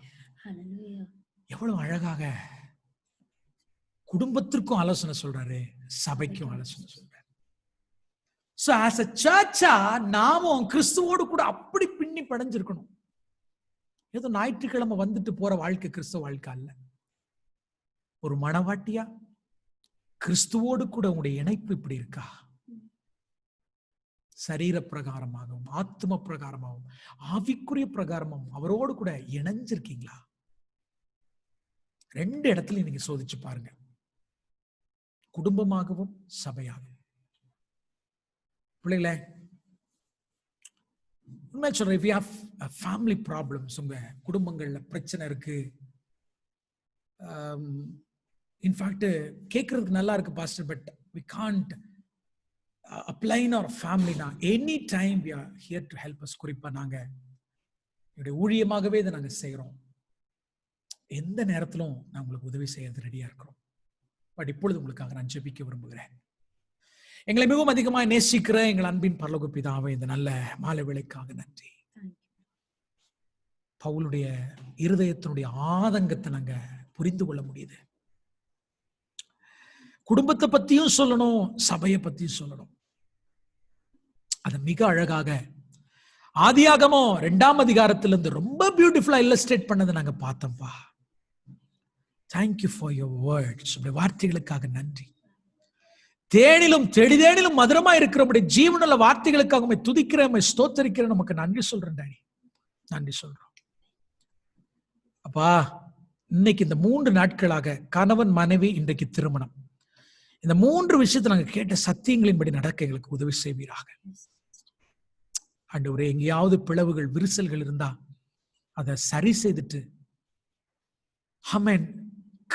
எவ்வளவு அழகாக குடும்பத்திற்கும் ஆலோசனை சொல்றாரு, சபைக்கும் ஆலோசனை சொல்றாரு. So as a church-ஆ நாமும் கிறிஸ்துவோடு கூட அப்படி பின்னி படைஞ்சிருக்கணும். ஏதோ ஞாயிற்றுக்கிழமை வந்துட்டு போற வாழ்க்கை கிறிஸ்துவ வாழ்க்கை அல்ல. ஒரு மணவாட்டியா கிறிஸ்துவோடு கூட உங்களுடைய இணைப்பு இப்படி இருக்கா? சரீர பிரகாரமாகவும் ஆத்ம பிரகாரமாகவும் ஆவிக்குரிய பிரகாரமாகவும் அவரோடு கூட இணைஞ்சிருக்கீங்களா? 2 இடத்துலயும் நீங்க சோதிச்சு பாருங்க, குடும்பமாகவும் சபையாகவும். பிள்ளைகளே, உண்மை சொல்றேன், if you have family problems, உங்க குடும்பங்கள்ல பிரச்சனை இருக்கு, இன்ஃபேக்ட் கேட்கறதுக்கு நல்லா இருக்கு pastor, but we can't apply in our family now. Any time we are here to help us. குறிப்பா நாங்க என்னுடைய ஊழியமாகவே இதை நாங்க செய்யறோம். எந்த நேரத்திலும் நான் உங்களுக்கு உதவி செய்யறது ரெடியா இருக்கிறோம். பட் இப்பொழுது உங்களுக்காக நான் ஜெபிக்க விரும்புகிறேன். எங்களை மிகவும் அதிகமாக நேசிக்கிற எங்கள் அன்பின் பரலோக பிதாவே, இந்த நல்ல மாலை வேளைக்காக நன்றி. பவுலுடைய இருதயத்தினுடைய ஆதங்கத்தை நாங்க புரிந்து கொள்ள முடியுது. குடும்பத்தை பத்தியும் சொல்லணும், சபையை பத்தியும் சொல்லணும். அதை மிக அழகாக ஆதியாகமம் 2ஆம் அதிகாரத்திலிருந்து ரொம்ப பியூட்டிஃபுல்லா இல்லஸ்ட்ரேட் பண்ணதை நாங்க பார்த்தோம்ப்பா. Thank you for your words. உங்களுடைய வார்த்தைகளுக்காக நன்றி. தேனிலும் தெளிதேனிலும் மதுரமா இருக்கிற ஜீவனுள்ள வார்த்தைகளுக்காக துதிக்கிறேன், ஸ்தோத்தரிக்கிறேன். நமக்கு நன்றி சொல்றேன் டாடி, நன்றி சொல்றோம் அப்பா. இன்னைக்கு இந்த 3 நாட்களாக கணவன் மனைவி இன்றைக்கு திருமணம், இந்த 3 விஷயத்தை நாங்க கேட்ட சத்தியங்களின்படி நடக்க எங்களுக்கு உதவி செய்வீராக. ஆண்டவரே, எங்கேயாவது பிளவுகள் விரிசல்கள் இருந்தா அதை சரி செய்துட்டு, ஆமென்,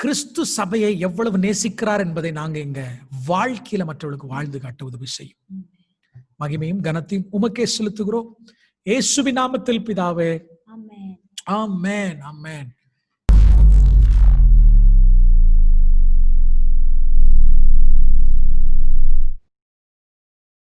கிறிஸ்து சபையை எவ்வளவு நேசிக்கிறார் என்பதை நாங்க எங்க வாழ்க்கையில மற்றவர்களுக்கு வாழ்ந்து காட்ட உதவி செய்யும். மகிமையும் கனத்தையும் உமக்கே செலுத்துகிறோம், இயேசுவின் நாமத்தில் பிதாவே. ஆமென், ஆமென்.